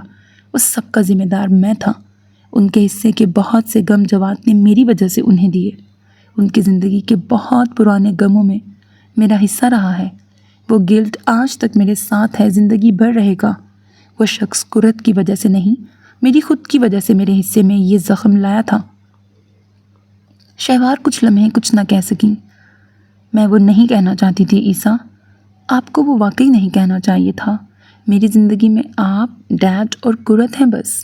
اس سب کا ذمہ دار میں تھا۔ ان کے حصے کے بہت سے غم جواد نے میری وجہ سے انہیں دیے۔ ان کی زندگی کے بہت پرانے غموں میں میرا حصہ رہا ہے۔ وہ گلٹ آج تک میرے ساتھ ہے، زندگی بھر رہے گا۔ وہ شخص قرت کی وجہ سے نہیں، میری خود کی وجہ سے میرے حصے میں یہ زخم لایا تھا۔ شہوار کچھ لمحے کچھ نہ کہہ سکیں۔ میں وہ نہیں کہنا چاہتی تھی عیسیٰ، آپ کو وہ واقعی نہیں کہنا چاہیے تھا۔ میری زندگی میں آپ، ڈیڈ اور قرت ہیں بس۔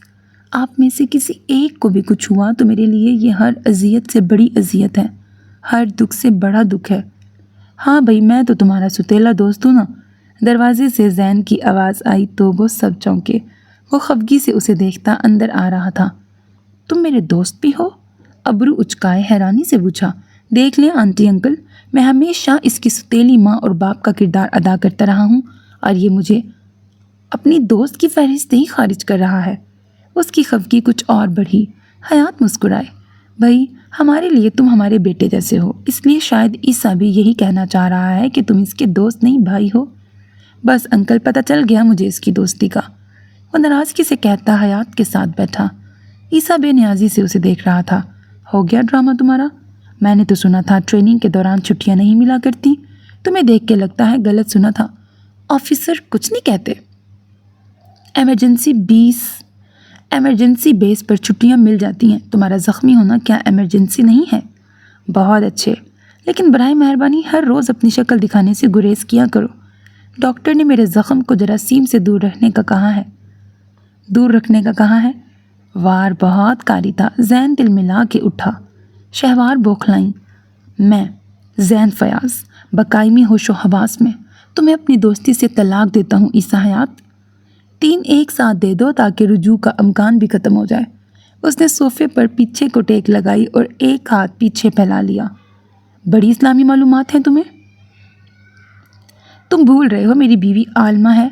آپ میں سے کسی ایک کو بھی کچھ ہوا تو میرے لیے یہ ہر اذیت سے بڑی اذیت ہے، ہر دکھ سے بڑا دکھ ہے۔ ہاں بھائی، میں تو تمہارا ستیلا دوست ہوں نا۔ دروازے سے زین کی آواز آئی تو وہ سب چونکے۔ وہ خفگی سے اسے دیکھتا اندر آ رہا تھا۔ تم میرے دوست بھی ہو؟ ابرو اچکائے حیرانی سے پوچھا۔ دیکھ لیں آنٹی انکل، میں ہمیشہ اس کی ستیلی ماں اور باپ کا کردار ادا کرتا رہا ہوں، اور یہ مجھے اپنی دوست کی فہرست ہی خارج کر رہا ہے۔ اس کی خفگی کچھ اور بڑھی۔ حیات مسکرائے۔ بھائی، ہمارے لیے تم ہمارے بیٹے جیسے ہو، اس لیے شاید عیسیٰ بھی یہی کہنا چاہ رہا ہے کہ تم اس کے دوست نہیں بھائی ہو۔ بس انکل، پتہ چل گیا مجھے اس کی دوستی کا، وہ ناراضگی سے کہتا حیات کے ساتھ بیٹھا۔ عیسیٰ بے نیازی سے اسے دیکھ رہا تھا۔ ہو گیا ڈرامہ تمہارا؟ میں نے تو سنا تھا ٹریننگ کے دوران چھٹیاں نہیں ملا کرتی، تمہیں دیکھ کے لگتا ہے غلط سنا تھا۔ آفیسر کچھ نہیں کہتے؟ ایمرجنسی بیس پر چھٹیاں مل جاتی ہیں، تمہارا زخمی ہونا کیا ایمرجنسی نہیں ہے؟ بہت اچھے، لیکن برائے مہربانی ہر روز اپنی شکل دکھانے سے گریز کیا کرو۔ ڈاکٹر نے میرے زخم کو جراثیم سے دور رکھنے کا کہا ہے۔ وار بہت کاری تھا۔ زین دل ملا کے اٹھا۔ شہوار بوکھلائیں۔ میں زین فیاض، بقائمی ہوش و حواس میں تمہیں اپنی دوستی سے طلاق دیتا ہوں عیسیٰ حیات۔ 3 ایک ساتھ دے دو تاکہ رجوع کا امکان بھی ختم ہو جائے۔ اس نے صوفے پر پیچھے کو ٹیک لگائی اور ایک ہاتھ پیچھے پھیلا لیا۔ بڑی اسلامی معلومات ہیں تمہیں۔ تم بھول رہے ہو میری بیوی عالمہ ہے،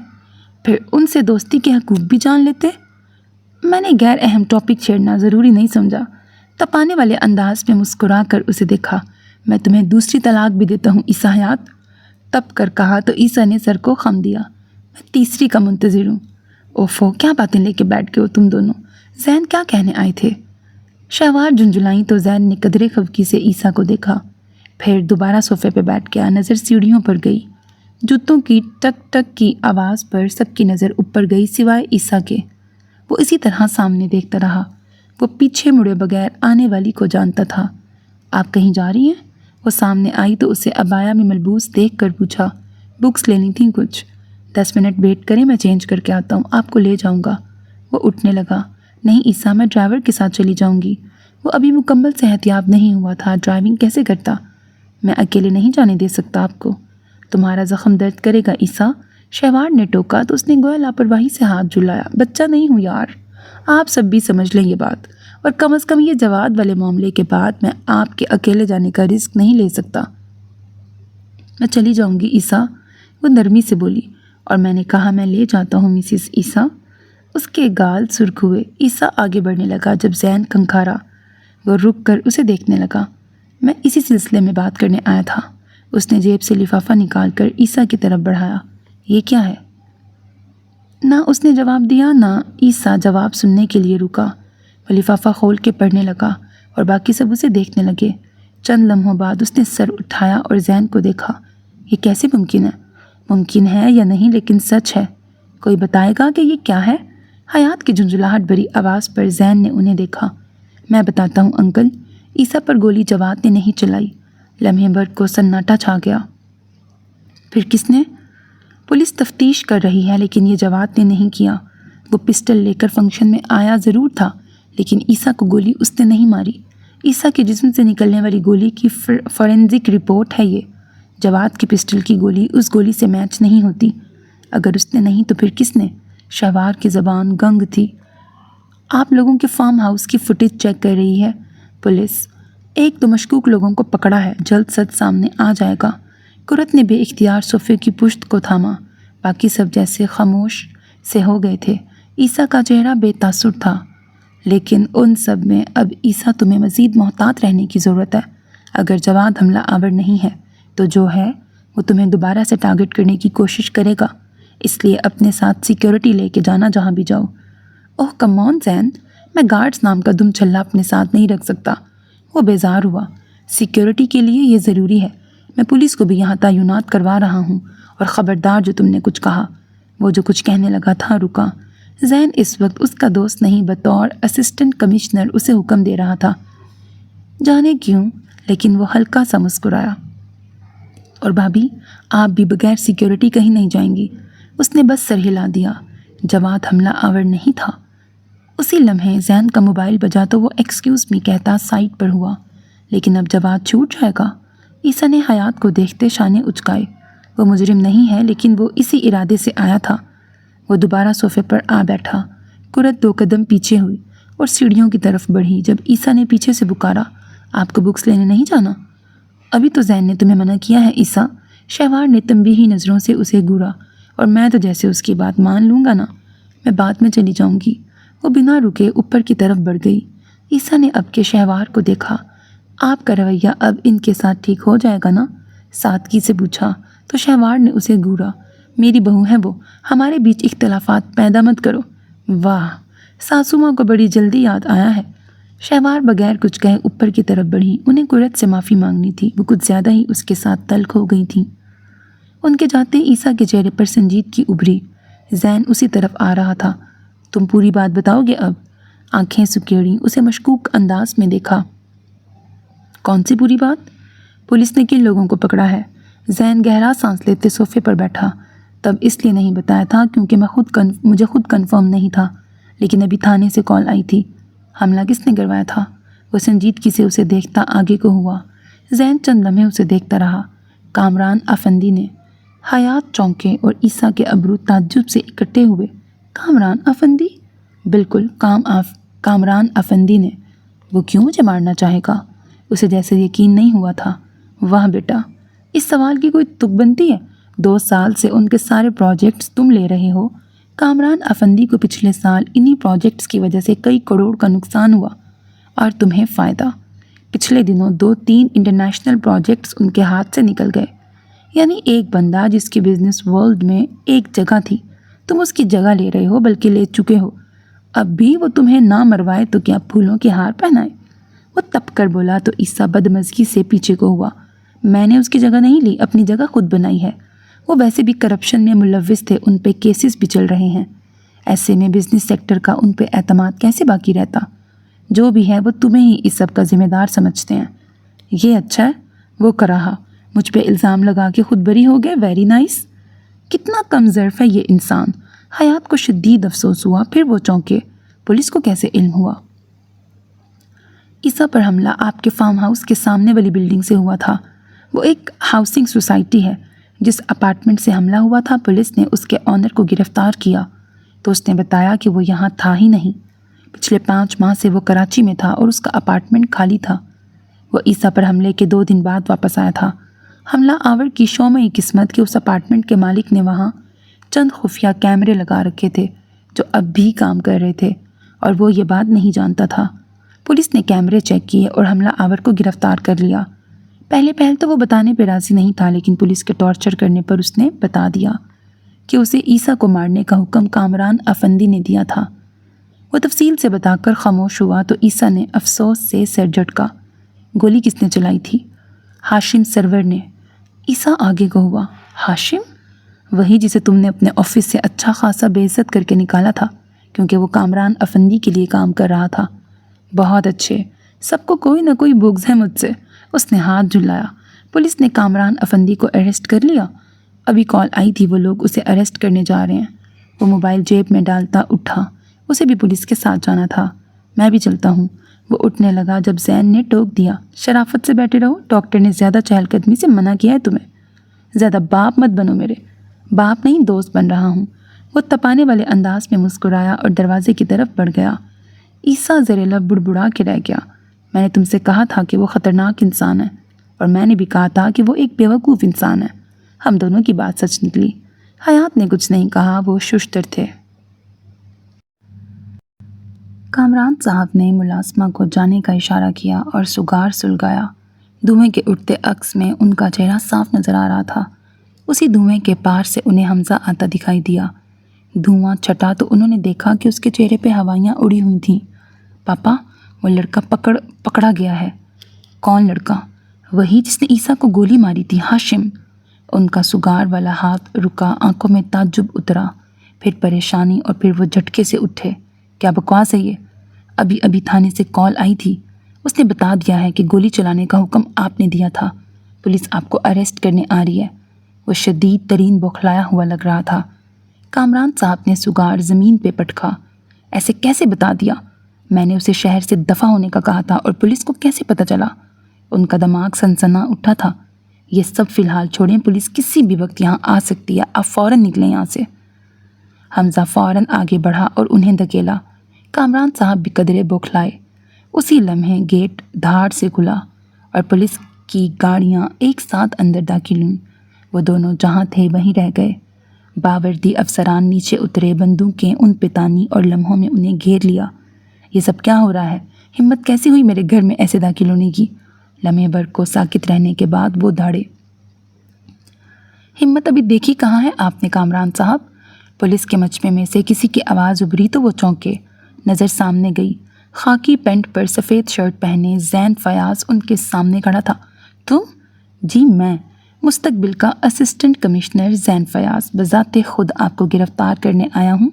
پھر ان سے دوستی کے حقوق بھی جان لیتے۔ میں نے غیر اہم ٹاپک چھیڑنا ضروری نہیں سمجھا۔ تپانے والے انداز میں مسکرا کر اسے دیکھا۔ میں تمہیں دوسری طلاق بھی دیتا ہوں عیسیٰ حیات۔ تپ کر کہا تو عیسیٰ نے سر کو خم دیا۔ میں تیسری کا منتظر ہوں۔ اوفو، کیا باتیں لے کے بیٹھ گئے ہو تم دونوں؟ زین کیا کہنے آئے تھے؟ شہوار جھنجھلائیں تو زین نے قدرے خفگی سے عیسیٰ کو دیکھا۔ پھر دوبارہ صوفے پہ بیٹھ گیا۔ نظر سیڑھیوں پر گئی۔ جوتوں کی ٹک ٹک کی آواز پر سب کی نظر اوپر گئی سوائے عیسیٰ کے۔ وہ اسی طرح سامنے دیکھتا رہا۔ وہ پیچھے مڑے بغیر آنے والی کو جانتا تھا۔ آپ کہیں جا رہی ہیں؟ وہ سامنے آئی تو اسے عبایا میں ملبوس دیکھ کر پوچھا۔ بکس لینی تھیں کچھ۔ 10 منٹ ویٹ کریں، میں چینج کر کے آتا ہوں، آپ کو لے جاؤں گا۔ وہ اٹھنے لگا۔ نہیں عیسیٰ، میں ڈرائیور کے ساتھ چلی جاؤں گی۔ وہ ابھی مکمل صحت یاب نہیں ہوا تھا، ڈرائیونگ کیسے کرتا؟ میں اکیلے نہیں جانے دے سکتا آپ کو۔ تمہارا زخم درد کرے گا عیسیٰ، شہوار نے ٹوکا تو اس نے گویا لاپرواہی سے ہاتھ جھلایا۔ بچہ نہیں ہوں یار، آپ سب بھی سمجھ لیں یہ بات، اور کم از کم یہ جواد والے معاملے کے بعد میں آپ کے اکیلے جانے کا رسک نہیں لے سکتا۔ میں چلی جاؤں گی عیسیٰ، وہ نرمی سے بولی، اور میں نے کہا میں لے جاتا ہوں مسز عیسیٰ۔ اس کے گال سرخ ہوئے۔ عیسیٰ آگے بڑھنے لگا۔ جب زین کھنکھارا، وہ رک کر اسے دیکھنے لگا۔ میں اسی سلسلے میں بات کرنے آیا تھا۔ اس نے جیب سے لفافہ نکال کر عیسیٰ کی طرف بڑھایا۔ یہ کیا ہے؟ نہ اس نے جواب دیا نہ عیسیٰ جواب سننے کے لیے رکا۔ وہ لفافہ کھول کے پڑھنے لگا اور باقی سب اسے دیکھنے لگے۔ چند لمحوں بعد اس نے سر اٹھایا اور زین کو دیکھا۔ یہ کیسے ممکن ہے؟ ممکن ہے یا نہیں لیکن سچ ہے۔ کوئی بتائے گا کہ یہ کیا ہے؟ حیات کی جھنجھلاہٹ بھری آواز پر زین نے انہیں دیکھا۔ میں بتاتا ہوں انکل۔ عیسیٰ پر گولی جواد نے نہیں چلائی۔ لمحے بھر کو سناٹا چھا گیا۔ پھر کس نے؟ پولیس تفتیش کر رہی ہے لیکن یہ جواد نے نہیں کیا۔ وہ پسٹل لے کر فنکشن میں آیا ضرور تھا لیکن عیسیٰ کو گولی اس نے نہیں ماری۔ عیسیٰ کے جسم سے نکلنے والی گولی کی فورینزک رپورٹ ہے یہ۔ جواد کی پسٹل کی گولی اس گولی سے میچ نہیں ہوتی۔ اگر اس نے نہیں تو پھر کس نے؟ شہوار کی زبان گنگ تھی۔ آپ لوگوں کے فارم ہاؤس کی فوٹیج چیک کر رہی ہے پولیس۔ 1-2 مشکوک لوگوں کو پکڑا ہے، جلد سچ سامنے آ جائے گا۔ قرت نے بے اختیار صوفے کی پشت کو تھاما۔ باقی سب جیسے خاموش سے ہو گئے تھے۔ عیسیٰ کا چہرہ بے تاثر تھا۔ لیکن ان سب میں اب عیسیٰ تمہیں مزید محتاط رہنے کی ضرورت ہے۔ اگر جواد حملہ آور نہیں ہے تو جو ہے وہ تمہیں دوبارہ سے ٹارگٹ کرنے کی کوشش کرے گا، اس لیے اپنے ساتھ سیکیورٹی لے کے جانا جہاں بھی جاؤ۔ اوہ کم آن زین، میں گارڈز نام کا دم چھلا اپنے ساتھ نہیں رکھ سکتا۔ وہ بیزار ہوا۔ سیکیورٹی کے لیے یہ ضروری ہے۔ میں پولیس کو بھی یہاں تعینات کروا رہا ہوں، اور خبردار جو تم نے کچھ کہا۔ وہ جو کچھ کہنے لگا تھا رکا۔ زین اس وقت اس کا دوست نہیں، بطور اسسٹنٹ کمشنر اسے حکم دے رہا تھا۔ جانے کیوں، لیکن وہ ہلکا سا مسکرایا۔ اور بھابھی، آپ بھی بغیر سیکیورٹی کہیں نہیں جائیں گی۔ اس نے بس سر ہلا دیا۔ جواد حملہ آور نہیں تھا۔ اسی لمحے زین کا موبائل بجا تو وہ ایکسکیوز می کہتا سائٹ پر ہوا۔ لیکن اب جواد چھوٹ جائے گا؟ عیسیٰ نے حیات کو دیکھتے شانے اچکائے۔ وہ مجرم نہیں ہے لیکن وہ اسی ارادے سے آیا تھا۔ وہ دوبارہ صوفے پر آ بیٹھا۔ قرت 2 قدم پیچھے ہوئی اور سیڑھیوں کی طرف بڑھی۔ جب عیسیٰ نے پیچھے سے پکارا، آپ کو بکس لینے نہیں جانا؟ ابھی تو زین نے تمہیں منع کیا ہے عیسیٰ۔ شہوار نے تنبیہی نظروں سے اسے گھورا۔ اور میں تو جیسے اس کی بات مان لوں گا نا، میں بعد میں چلی جاؤں گی۔ وہ بنا رکے اوپر کی طرف بڑھ گئی۔ عیسیٰ نے اب کے شہوار کو دیکھا۔ آپ کا رویہ اب ان کے ساتھ ٹھیک ہو جائے گا نا؟ سادگی سے پوچھا تو شہوار نے اسے گھورا۔ میری بہو ہے وہ، ہمارے بیچ اختلافات پیدا مت کرو۔ واہ، ساسو ماں کو بڑی جلدی یاد آیا ہے۔ شہوار بغیر کچھ کہے اوپر کی طرف بڑھی۔ انہیں قرت سے معافی مانگنی تھی، وہ کچھ زیادہ ہی اس کے ساتھ تلخ ہو گئی تھیں۔ ان کے جاتے عیسیٰ کے چہرے پر سنجیدگی ابھری۔ زین اسی طرف آ رہا تھا۔ تم پوری بات بتاؤ گے اب؟ آنکھیں سکیڑیں، اسے مشکوک انداز میں دیکھا۔ کون سی پوری بات؟ پولیس نے کن لوگوں کو پکڑا ہے؟ زین گہرا سانس لیتے صوفے پر بیٹھا۔ تب اس لیے نہیں بتایا تھا کیونکہ مجھے خود کنفرم نہیں تھا، لیکن ابھی تھانے سے کال آئی تھی۔ حملہ کس نے کروایا تھا؟ وہ سنجیدگی سے اسے دیکھتا آگے کو ہوا۔ زین چند لمحے اسے دیکھتا رہا۔ کامران افندی نے۔ حیات چونکے اور عیسیٰ کے ابرو تعجب سے اکٹھے ہوئے۔ کامران افندی؟ بالکل، کامران افندی نے۔ وہ کیوں مجھے مارنا چاہے گا؟ اسے جیسے یقین نہیں ہوا تھا۔ واہ بیٹا، اس سوال کی کوئی تک بنتی ہے؟ 2 سال سے ان کے سارے پروجیکٹس تم لے رہے ہو۔ کامران افندی کو پچھلے سال انہی پروجیکٹس کی وجہ سے کئی کروڑ کا نقصان ہوا، اور تمہیں فائدہ۔ پچھلے دنوں 2-3 انٹرنیشنل پروجیکٹس ان کے ہاتھ سے نکل گئے۔ یعنی ایک بندہ جس کی بزنس ورلڈ میں ایک جگہ تھی، تم اس کی جگہ لے رہے ہو، بلکہ لے چکے ہو۔ اب بھی وہ تمہیں نہ مروائے تو کیا پھولوں کے ہار پہنائے؟ وہ تپ کر بولا تو عیسیٰ بدمزگی سے پیچھے کو ہوا۔ میں نے اس کی جگہ نہیں لی، اپنی جگہ خود بنائی ہے۔ وہ ویسے بھی کرپشن میں ملوث تھے، ان پہ کیسز بھی چل رہے ہیں۔ ایسے میں بزنس سیکٹر کا ان پہ اعتماد کیسے باقی رہتا؟ جو بھی ہے وہ تمہیں ہی اس سب کا ذمہ دار سمجھتے ہیں۔ یہ اچھا ہے، وہ کراہا مجھ پہ الزام لگا کے خود بری ہو گئے، ویری نائس۔ کتنا کم ظرف ہے یہ انسان۔ حیات کو شدید افسوس ہوا، پھر وہ چونکے۔ پولیس کو کیسے علم ہوا؟ عیسیٰ پر حملہ آپ کے فارم ہاؤس کے سامنے والی بلڈنگ سے ہوا تھا۔ وہ ایک ہاؤسنگ سوسائٹی ہے۔ جس اپارٹمنٹ سے حملہ ہوا تھا پولیس نے اس کے آنر کو گرفتار کیا تو اس نے بتایا کہ وہ یہاں تھا ہی نہیں۔ پچھلے 5 ماہ سے وہ کراچی میں تھا اور اس کا اپارٹمنٹ خالی تھا۔ وہ عیسیٰ پر حملے کے 2 دن بعد واپس آیا تھا۔ حملہ آور کی شومئی قسمت کہ اس اپارٹمنٹ کے مالک نے وہاں چند خفیہ کیمرے لگا رکھے تھے جو اب بھی کام کر رہے تھے اور وہ یہ بات نہیں جانتا تھا۔ پولیس نے کیمرے چیک کیے اور حملہ آور کو گرفتار کر لیا۔ پہل تو وہ بتانے پہ راضی نہیں تھا، لیکن پولیس کے ٹارچر کرنے پر اس نے بتا دیا کہ اسے عیسیٰ کو مارنے کا حکم کامران افندی نے دیا تھا۔ وہ تفصیل سے بتا کر خاموش ہوا تو عیسیٰ نے افسوس سے سر جھٹکا۔ گولی کس نے چلائی تھی؟ ہاشم سرور نے۔ عیسیٰ آگے کو ہوا۔ ہاشم؟ وہی جسے تم نے اپنے آفس سے اچھا خاصا بے عزت کر کے نکالا تھا کیونکہ وہ کامران افندی کے لیے کام کر رہا تھا۔ بہت اچھے، سب کو کوئی نہ کوئی بغض ہے مجھ سے۔ اس نے ہاتھ جھلایا۔ پولیس نے کامران افندی کو اریسٹ کر لیا؟ ابھی کال آئی تھی، وہ لوگ اسے اریسٹ کرنے جا رہے ہیں۔ وہ موبائل جیب میں ڈالتا اٹھا۔ اسے بھی پولیس کے ساتھ جانا تھا۔ میں بھی چلتا ہوں۔ وہ اٹھنے لگا جب زین نے ٹوک دیا۔ شرافت سے بیٹھے رہو، ڈاکٹر نے زیادہ چہل قدمی سے منع کیا ہے تمہیں۔ زیادہ باپ مت بنو میرے۔ باپ نہیں، دوست بن رہا ہوں۔ وہ تپانے والے انداز میں مسکرایا اور دروازے کی طرف بڑھ گیا۔ عیسیٰ زیر لب بڑبڑا کے رہ گیا۔ میں نے تم سے کہا تھا کہ وہ خطرناک انسان ہے اور میں نے بھی کہا تھا کہ وہ ایک بیوقوف انسان ہے۔ ہم دونوں کی بات سچ نکلی۔ حیات نے کچھ نہیں کہا، وہ ششتر تھے۔ کامران صاحب نے ملازمہ کو جانے کا اشارہ کیا اور سگار سلگایا۔ دھوئیں کے اٹھتے عکس میں ان کا چہرہ صاف نظر آ رہا تھا۔ اسی دھوئیں کے پار سے انہیں حمزہ آتا دکھائی دیا۔ دھواں چھٹا تو انہوں نے دیکھا کہ اس کے چہرے پہ ہوائیاں اڑی ہوئی تھیں۔ پاپا، وہ لڑکا پکڑا گیا ہے۔ کون لڑکا؟ وہی جس نے عیسیٰ کو گولی ماری تھی، ہاشم۔ ان کا سگار والا ہاتھ رکا، آنکھوں میں تعجب اترا، پھر پریشانی اور پھر وہ جھٹکے سے اٹھے۔ کیا بکواس ہے یہ؟ ابھی تھانے سے کال آئی تھی۔ اس نے بتا دیا ہے کہ گولی چلانے کا حکم آپ نے دیا تھا۔ پولیس آپ کو اریسٹ کرنے آ رہی ہے۔ وہ شدید ترین بوکھلایا ہوا لگ رہا تھا۔ کامران صاحب نے سگار زمین پہ پٹکا۔ ایسے کیسے بتا دیا؟ میں نے اسے شہر سے دفع ہونے کا کہا تھا اور پولیس کو کیسے پتہ چلا؟ ان کا دماغ سنسنا اٹھا تھا۔ یہ سب فی الحال چھوڑیں، پولیس کسی بھی وقت یہاں آ سکتی ہے، آپ فوراً نکلیں یہاں سے۔ حمزہ فوراً آگے بڑھا اور انہیں دھکیلا۔ کامران صاحب بھی قدرے بوکھلائے۔ اسی لمحے گیٹ دھاڑ سے کھلا اور پولیس کی گاڑیاں ایک ساتھ اندر داخل ہوئیں۔ وہ دونوں جہاں تھے وہیں رہ گئے۔ باوردی افسران نیچے اترے، بندوقیں ان پہ تانی اور لمحوں میں انہیں گھیر لیا۔ یہ سب کیا ہو رہا ہے؟ ہمت کیسی ہوئی میرے گھر میں ایسے داخل ہونے کی؟ لمحے بھر کو ساکت رہنے کے بعد وہ دھاڑے۔ ہمت ابھی دیکھی کہاں ہے آپ نے کامران صاحب؟ پولیس کے مجمع میں سے کسی کی آواز ابھری تو وہ چونکے۔ نظر سامنے گئی۔ خاکی پینٹ پر سفید شرٹ پہنے زین فیاض ان کے سامنے کھڑا تھا۔ تم؟ جی میں، مستقبل کا اسسٹنٹ کمشنر زین فیاض، بذات خود آپ کو گرفتار کرنے آیا ہوں۔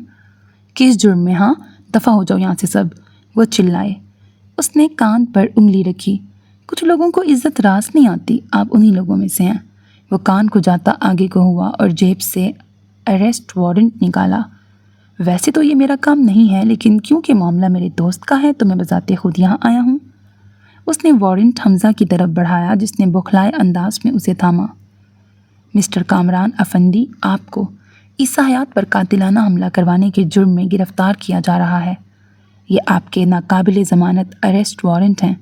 کس جرم میں؟ ہاں، دفع ہو جاؤ یہاں سے سب، وہ چلائے۔ اس نے کان پر انگلی رکھی۔ کچھ لوگوں کو عزت راز نہیں آتی، آپ انہی لوگوں میں سے ہیں۔ وہ کان کو جاتا آگے کو ہوا اور جیب سے اریسٹ وارنٹ نکالا۔ ویسے تو یہ میرا کام نہیں ہے، لیکن کیونکہ معاملہ میرے دوست کا ہے تو میں بذات خود یہاں آیا ہوں۔ اس نے وارنٹ حمزہ کی طرف بڑھایا جس نے بوکھلائے انداز میں اسے تھاما۔ مسٹر کامران افندی، آپ کو عیسیٰ حیات پر قاتلانہ حملہ کروانے کے جرم میں گرفتار کیا جا رہا ہے۔ یہ آپ کے ناقابل ضمانت اریسٹ وارنٹ ہیں۔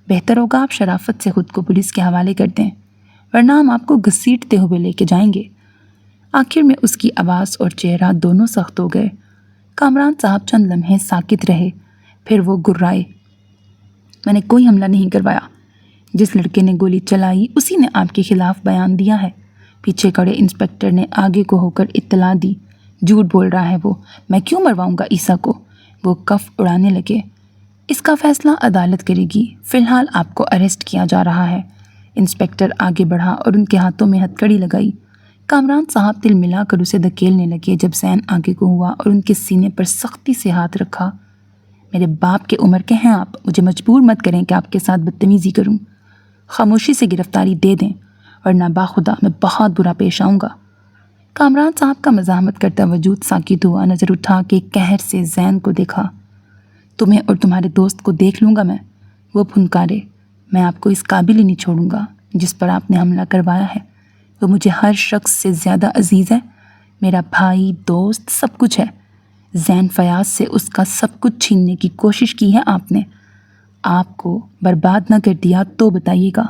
بہتر ہوگا آپ شرافت سے خود کو پولیس کے حوالے کر دیں، ورنہ ہم آپ کو گھسیٹتے ہوئے لے کے جائیں گے۔ آخر میں اس کی آواز اور چہرہ دونوں سخت ہو گئے۔ کامران صاحب چند لمحے ساکت رہے، پھر وہ گرائے۔ میں نے کوئی حملہ نہیں کروایا۔ جس لڑکے نے گولی چلائی اسی نے آپ کے خلاف بیان دیا ہے۔ پیچھے کھڑے انسپکٹر نے آگے کو ہو کر اطلاع دی۔ جھوٹ بول رہا ہے وہ، میں کیوں مرواؤں گا عیسیٰ کو؟ وہ کف اڑانے لگے۔ اس کا فیصلہ عدالت کرے گی، فی الحال آپ کو اریسٹ کیا جا رہا ہے۔ انسپیکٹر آگے بڑھا اور ان کے ہاتھوں میں ہتھکڑی لگائی۔ کامران صاحب دل ملا کر اسے دھکیلنے لگے جب زین آگے کو ہوا اور ان کے سینے پر سختی سے ہاتھ رکھا۔ میرے باپ کے عمر کے ہیں آپ، مجھے مجبور مت کریں کہ آپ کے ساتھ بدتمیزی کروں۔ خاموشی سے گرفتاری دے دیں ورنہ باخدا میں بہت برا پیش آؤں گا۔ کامران صاحب کا مزاحمت کرتا وجود ساکت ہوا، نظر اٹھا کے قہر سے زین کو دیکھا۔ تمہیں اور تمہارے دوست کو دیکھ لوں گا میں، وہ پھنکارے۔ میں آپ کو اس قابل ہی نہیں چھوڑوں گا جس پر آپ نے حملہ کروایا ہے۔ وہ مجھے ہر شخص سے زیادہ عزیز ہے، میرا بھائی، دوست، سب کچھ ہے۔ زین فیاض سے اس کا سب کچھ چھیننے کی کوشش کی ہے آپ نے۔ آپ کو برباد نہ کر دیا تو بتائیے گا۔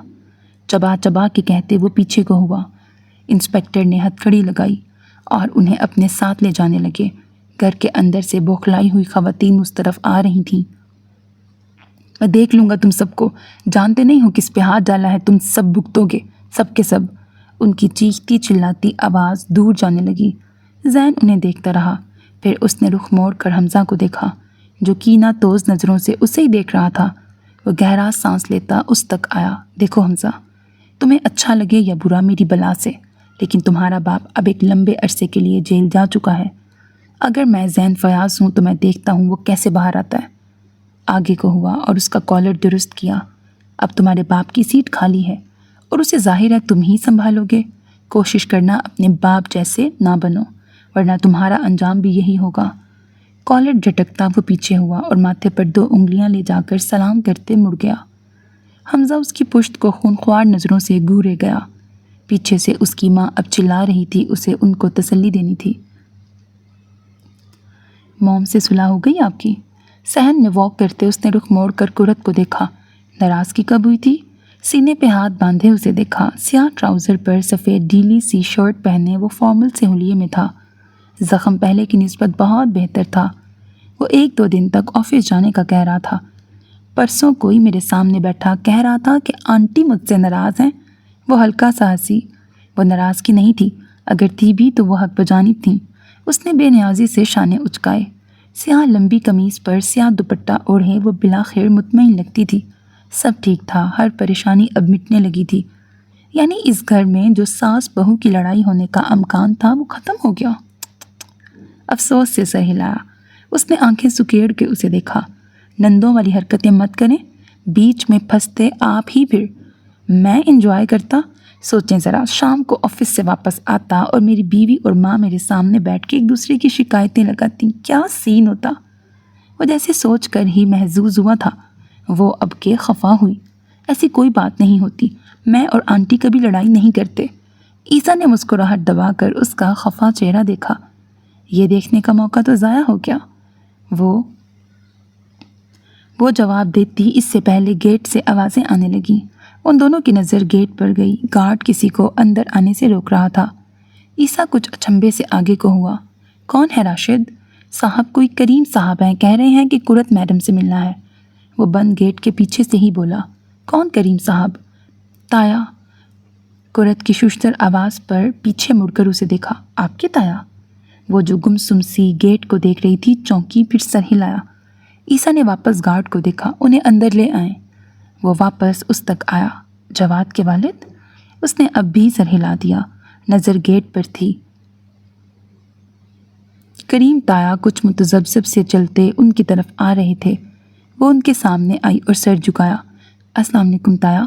چبا چبا کے کہتے وہ پیچھے کو ہوا۔ انسپیکٹر نے ہتھکڑی لگائی اور انہیں اپنے ساتھ لے جانے لگے۔ گھر کے اندر سے بوکھلائی ہوئی خواتین اس طرف آ رہی تھیں۔ میں دیکھ لوں گا تم سب کو، جانتے نہیں ہو کس پہ ہاتھ ڈالا ہے، تم سب بھگتو گے، سب کے سب۔ ان کی چیختی چلاتی آواز دور جانے لگی۔ زین انہیں دیکھتا رہا، پھر اس نے رخ موڑ کر حمزہ کو دیکھا جو کینہ توز نظروں سے اسے ہی دیکھ رہا تھا۔ وہ گہرا سانس لیتا اس تک آیا۔ دیکھو حمزہ، تمہیں اچھا لگے یا برا میری بلا سے، لیکن تمہارا باپ اب ایک لمبے عرصے کے لیے جیل جا چکا ہے۔ اگر میں زین فیاض ہوں تو میں دیکھتا ہوں وہ کیسے باہر آتا ہے۔ آگے کو ہوا اور اس کا کالر درست کیا۔ اب تمہارے باپ کی سیٹ خالی ہے اور اسے ظاہر ہے تم ہی سنبھالو گے۔ کوشش کرنا اپنے باپ جیسے نہ بنو ورنہ تمہارا انجام بھی یہی ہوگا۔ کالر جھٹکتا وہ پیچھے ہوا اور ماتھے پر 2 انگلیاں لے جا کر سلام کرتے مڑ گیا۔ حمزہ اس کی پشت کو خونخوار نظروں سے گھورے گیا۔ پیچھے سے اس کی ماں اب چلا رہی تھی، اسے ان کو تسلی دینی تھی۔ موم سے صلح ہو گئی آپ کی؟ صحن میں واک کرتے اس نے رخ موڑ کر قرت کو دیکھا۔ ناراضگی کب ہوئی تھی؟ سینے پہ ہاتھ باندھے اسے دیکھا۔ سیاہ ٹراؤزر پر سفید ڈھیلی سی شرٹ پہنے وہ فارمل سے حلیے میں تھا۔ زخم پہلے کی نسبت بہت بہتر تھا۔ وہ 1-2 دن تک آفس جانے کا کہہ رہا تھا۔ پرسوں کوئی میرے سامنے بیٹھا کہہ رہا تھا کہ آنٹی مجھ سے ناراض ہیں۔ وہ ہلکا سا ہنسی۔ وہ ناراضگی نہیں تھی، اگر تھی بھی تو وہ حق بجانب تھیں۔ اس نے بے نیازی سے شانے اچکائے۔ سیاہ لمبی قمیض پر سیاہ دوپٹہ اوڑھے وہ بلاخیر مطمئن لگتی تھی۔ سب ٹھیک تھا، ہر پریشانی اب مٹنے لگی تھی۔ یعنی اس گھر میں جو ساس بہو کی لڑائی ہونے کا امکان تھا وہ ختم ہو گیا۔ افسوس سے سر ہلایا۔ اس نے آنکھیں سکیڑ کے اسے دیکھا۔ نندوں والی حرکتیں مت کریں، بیچ میں پھنستے آپ ہی پھر۔ میں انجوائے کرتا، سوچیں ذرا، شام کو آفس سے واپس آتا اور میری بیوی اور ماں میرے سامنے بیٹھ کے ایک دوسرے کی شکایتیں لگاتی، کیا سین ہوتا۔ وہ جیسے سوچ کر ہی محظوظ ہوا تھا، وہ اب کے خفا ہوئی۔ ایسی کوئی بات نہیں ہوتی، میں اور آنٹی کبھی لڑائی نہیں کرتے۔ عیسیٰ نے مسکراہٹ دبا کر اس کا خفا چہرہ دیکھا۔ یہ دیکھنے کا موقع تو ضائع ہو گیا۔ وہ جواب دیتی اس سے پہلے گیٹ سے آوازیں آنے لگیں۔ ان دونوں کی نظر گیٹ پر گئی۔ گارڈ کسی کو اندر آنے سے روک رہا تھا۔ عیسیٰ کچھ اچنبھے سے آگے کو ہوا۔ کون ہے راشد صاحب؟ کوئی کریم صاحب ہیں، کہہ رہے ہیں کہ قرت میڈم سے ملنا ہے۔ وہ بند گیٹ کے پیچھے سے ہی بولا۔ کون کریم صاحب؟ تایا۔ قرت کی ششدر آواز پر پیچھے مڑ کر اسے دیکھا۔ آپ کی تایا؟ وہ جو گمسم سی گیٹ کو دیکھ رہی تھی چونکی، پھر سر ہلایا۔ عیسیٰ نے واپس گارڈ کو دیکھا۔ انہیں اندر لے آئیں۔ وہ واپس اس تک آیا۔ جواد کے والد؟ اس نے اب بھی سر ہلا دیا، نظر گیٹ پر تھی۔ کریم تایا کچھ متذبذب سے چلتے ان کی طرف آ رہے تھے۔ وہ ان کے سامنے آئی اور سر جھکایا۔ السلام علیکم تایا۔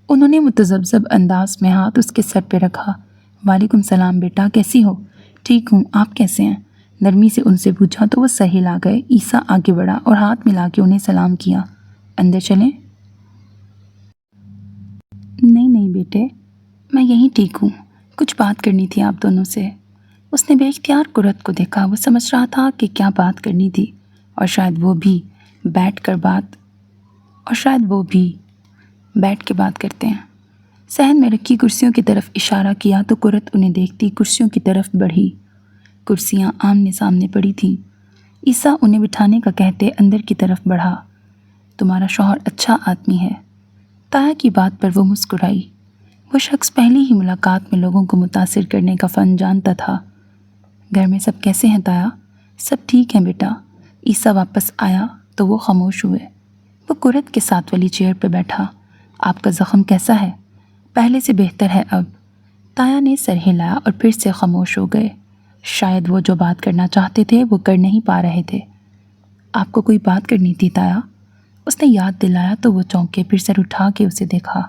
انہوں نے متذبذب انداز میں ہاتھ اس کے سر پہ رکھا۔ وعلیکم السلام بیٹا، کیسی ہو؟ ٹھیک ہوں، آپ کیسے ہیں؟ نرمی سے ان سے پوچھا تو وہ سر ہلا گئے۔ عیسیٰ آگے بڑھا اور ہاتھ ملا کے انہیں سلام کیا۔ اندر چلیں؟ نہیں بیٹے، میں یہیں ٹھیک ہوں، کچھ بات کرنی تھی آپ دونوں سے۔ اس نے بے اختیار قرت کو دیکھا۔ وہ سمجھ رہا تھا کہ کیا بات کرنی تھی، اور شاید وہ بھی بیٹھ کے بات کرتے ہیں۔ صحن میں رکھی کرسیوں کی طرف اشارہ کیا تو قرت انہیں دیکھتی کرسیوں کی طرف بڑھی۔ کرسیاں آمنے سامنے پڑی تھیں۔ عیسیٰ انہیں بٹھانے کا کہتے اندر کی طرف بڑھا۔ تمہارا شوہر اچھا آدمی ہے۔ تایا کی بات پر وہ مسکرائی۔ وہ شخص پہلی ہی ملاقات میں لوگوں کو متاثر کرنے کا فن جانتا تھا۔ گھر میں سب کیسے ہیں تایا؟ سب ٹھیک ہیں بیٹا۔ عیسیٰ واپس آیا تو وہ خاموش ہوئے۔ وہ قرت کے ساتھ والی چیئر پہ بیٹھا۔ آپ کا زخم کیسا ہے؟ پہلے سے بہتر ہے اب۔ تایا نے سر ہلایا اور پھر سے خاموش ہو گئے۔ شاید وہ جو بات کرنا چاہتے تھے وہ کر نہیں پا رہے تھے۔ آپ کو کوئی بات کرنی تھی تایا؟ اس نے یاد دلایا تو وہ چونکے، پھر سر اٹھا کے اسے دیکھا۔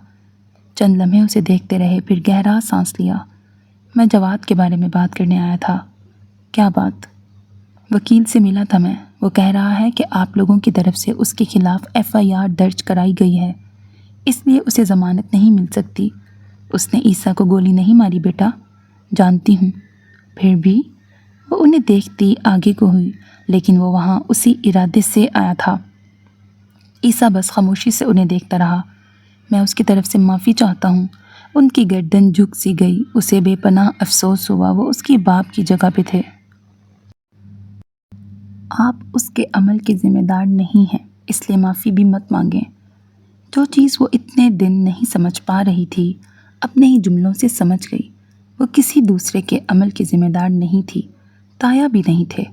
چند لمحے اسے دیکھتے رہے، پھر گہرا سانس لیا۔ میں جواد کے بارے میں بات کرنے آیا تھا۔ کیا بات؟ وکیل سے ملا تھا میں، وہ کہہ رہا ہے کہ آپ لوگوں کی طرف سے اس کے خلاف FIR درج کرائی گئی ہے، اس لیے اسے ضمانت نہیں مل سکتی۔ اس نے عیسیٰ کو گولی نہیں ماری بیٹا۔ جانتی ہوں، پھر بھی؟ وہ انہیں دیکھتی آگے کو ہوئی، لیکن وہ وہاں اسی ارادے سے آیا تھا۔ عیسیٰ بس خاموشی سے انہیں دیکھتا رہا۔ میں اس کی طرف سے معافی چاہتا ہوں۔ ان کی گردن جھک سی گئی، اسے بے پناہ افسوس ہوا، وہ اس کی باپ کی جگہ پہ تھے۔ آپ اس کے عمل کے ذمہ دار نہیں ہیں، اس لیے معافی بھی مت مانگیں۔ جو چیز وہ اتنے دن نہیں سمجھ پا رہی تھی، اپنے ہی جملوں سے سمجھ گئی۔ وہ کسی دوسرے کے عمل کے ذمہ دار نہیں تھی، تایا بھی نہیں تھے۔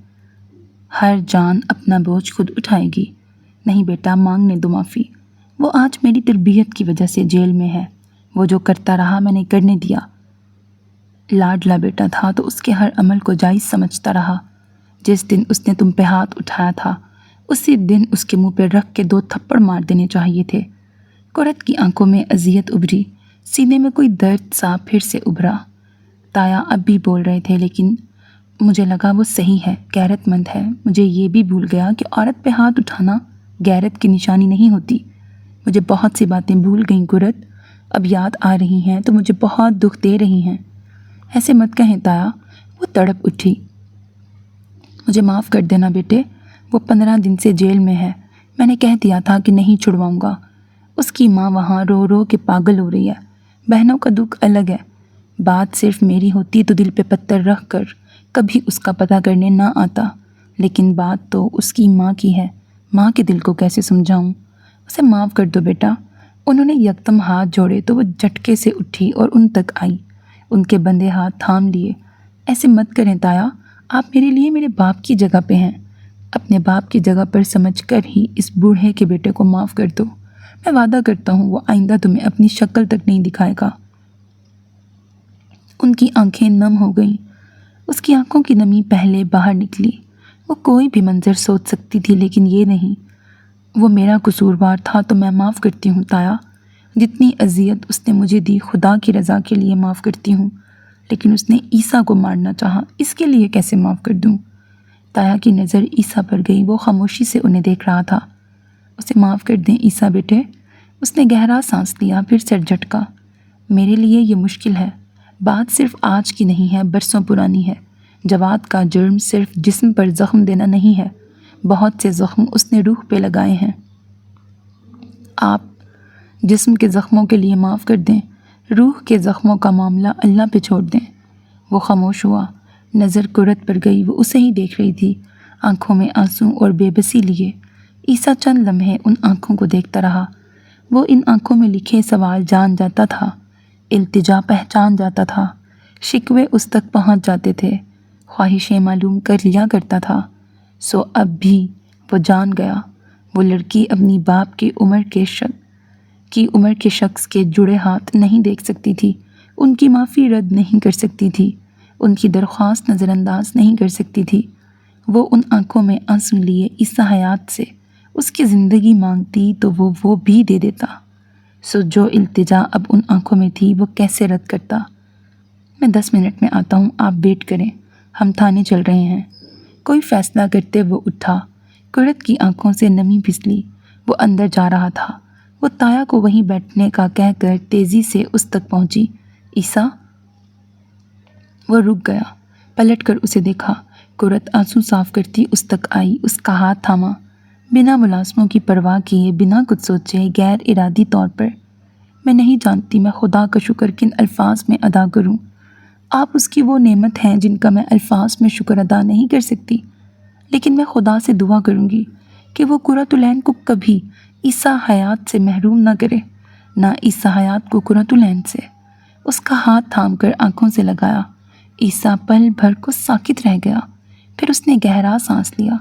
ہر جان اپنا بوجھ خود اٹھائے گی۔ نہیں بیٹا، مانگنے دو معافی۔ وہ آج میری تربیت کی وجہ سے جیل میں ہے۔ وہ جو کرتا رہا میں نے کرنے دیا۔ لاڈلا بیٹا تھا تو اس کے ہر عمل کو جائز سمجھتا رہا۔ جس دن اس نے تم پہ ہاتھ اٹھایا تھا، اسی دن اس کے منہ پہ رکھ کے 2 تھپڑ مار دینے چاہیے تھے۔ قرت کی آنکھوں میں اذیت ابھری، سینے میں کوئی درد سا پھر سے ابھرا۔ تایا اب بھی بول رہے تھے، لیکن مجھے لگا وہ صحیح ہے، غیرت مند ہے۔ مجھے یہ بھی بھول گیا کہ عورت پہ ہاتھ اٹھانا غیرت کی نشانی نہیں ہوتی۔ مجھے بہت سی باتیں بھول گئیں قرت، اب یاد آ رہی ہیں تو مجھے بہت دکھ دے رہی ہیں۔ ایسے مت کہیں تایا، وہ تڑپ اٹھی۔ مجھے معاف کر دینا بیٹے، وہ 15 دن سے جیل میں ہے، میں نے کہہ دیا تھا کہ نہیں چھڑواؤں گا۔ اس کی ماں وہاں رو رو کے پاگل ہو رہی ہے۔ بہنوں کا دکھ الگ ہے، بات صرف میری ہوتی تو دل پہ پتھر رکھ کر کبھی اس کا پتہ کرنے نہ آتا، لیکن بات تو اس کی ماں کی ہے۔ ماں کے دل کو کیسے سمجھاؤں؟ اسے معاف کر دو بیٹا۔ انہوں نے یکدم ہاتھ جوڑے تو وہ جھٹکے سے اٹھی اور ان تک آئی، ان کے بندے ہاتھ تھام لیے۔ ایسے مت کریں تایا، آپ میرے لیے میرے باپ کی جگہ پہ ہیں، اپنے باپ کی جگہ پر سمجھ کر ہی اس بوڑھے کے بیٹے کو معاف کر دو۔ میں وعدہ کرتا ہوں وہ آئندہ تمہیں اپنی شکل تک نہیں دکھائے گا۔ ان کی آنکھیں نم ہو گئیں، اس کی آنکھوں کی نمی پہلے باہر نکلی۔ وہ کوئی بھی منظر سوچ سکتی تھی لیکن یہ نہیں۔ وہ میرا قصوروار تھا تو میں معاف کرتی ہوں تایا، جتنی اذیت اس نے مجھے دی خدا کی رضا کے لیے معاف کرتی ہوں، لیکن اس نے عیسیٰ کو مارنا چاہا، اس کے لیے کیسے معاف کر دوں؟ تایا کی نظر عیسیٰ پر گئی، وہ خاموشی سے انہیں دیکھ رہا تھا۔ اسے معاف کر دیں عیسیٰ بیٹے۔ اس نے گہرا سانس لیا، پھر سر جھٹکا۔ میرے لیے یہ مشکل ہے، بات صرف آج کی نہیں ہے، برسوں پرانی ہے۔ جواد کا جرم صرف جسم پر زخم دینا نہیں ہے، بہت سے زخم اس نے روح پہ لگائے ہیں۔ آپ جسم کے زخموں کے لیے معاف کر دیں، روح کے زخموں کا معاملہ اللہ پہ چھوڑ دیں۔ وہ خاموش ہوا، نظر قرت پر گئی، وہ اسے ہی دیکھ رہی تھی، آنکھوں میں آنسو اور بے بسی لیے۔ عیسیٰ چند لمحے ان آنکھوں کو دیکھتا رہا۔ وہ ان آنکھوں میں لکھے سوال جان جاتا تھا، التجا پہچان جاتا تھا، شکوے اس تک پہنچ جاتے تھے، خواہشیں معلوم کر لیا کرتا تھا۔ سو اب بھی وہ جان گیا، وہ لڑکی اپنی باپ کی عمر کے شخص کے جڑے ہاتھ نہیں دیکھ سکتی تھی، ان کی معافی رد نہیں کر سکتی تھی، ان کی درخواست نظر انداز نہیں کر سکتی تھی۔ وہ ان آنکھوں میں آنسو لیے عیسیٰ حیات سے اس کی زندگی مانگتی تو وہ بھی دے دیتا۔ سو جو التجا اب ان آنکھوں میں تھی وہ کیسے رد کرتا؟ میں 10 منٹ میں آتا ہوں، آپ ویٹ کریں، ہم تھانے چل رہے ہیں۔ کوئی فیصلہ کرتے وہ اٹھا، قرت کی آنکھوں سے نمی پھسلی، وہ اندر جا رہا تھا۔ وہ تایا کو وہیں بیٹھنے کا کہہ کر تیزی سے اس تک پہنچی۔ عیسیٰ؟ وہ رک گیا، پلٹ کر اسے دیکھا۔ قرت آنسو صاف کرتی اس تک آئی، اس کا ہاتھ تھاما، بنا ملازموں کی پرواہ کیے، بنا کچھ سوچے، غیر ارادی طور پر۔ میں نہیں جانتی میں خدا کا شکر کن الفاظ میں ادا کروں۔ آپ اس کی وہ نعمت ہیں جن کا میں الفاظ میں شکر ادا نہیں کر سکتی، لیکن میں خدا سے دعا کروں گی کہ وہ قرۃ العین کو کبھی عیسیٰ حیات سے محروم نہ کرے، نہ عیسیٰ حیات کو قرۃ العین سے۔ اس کا ہاتھ تھام کر آنکھوں سے لگایا۔ عیسیٰ پل بھر کو ساکت رہ گیا، پھر اس نے گہرا سانس لیا۔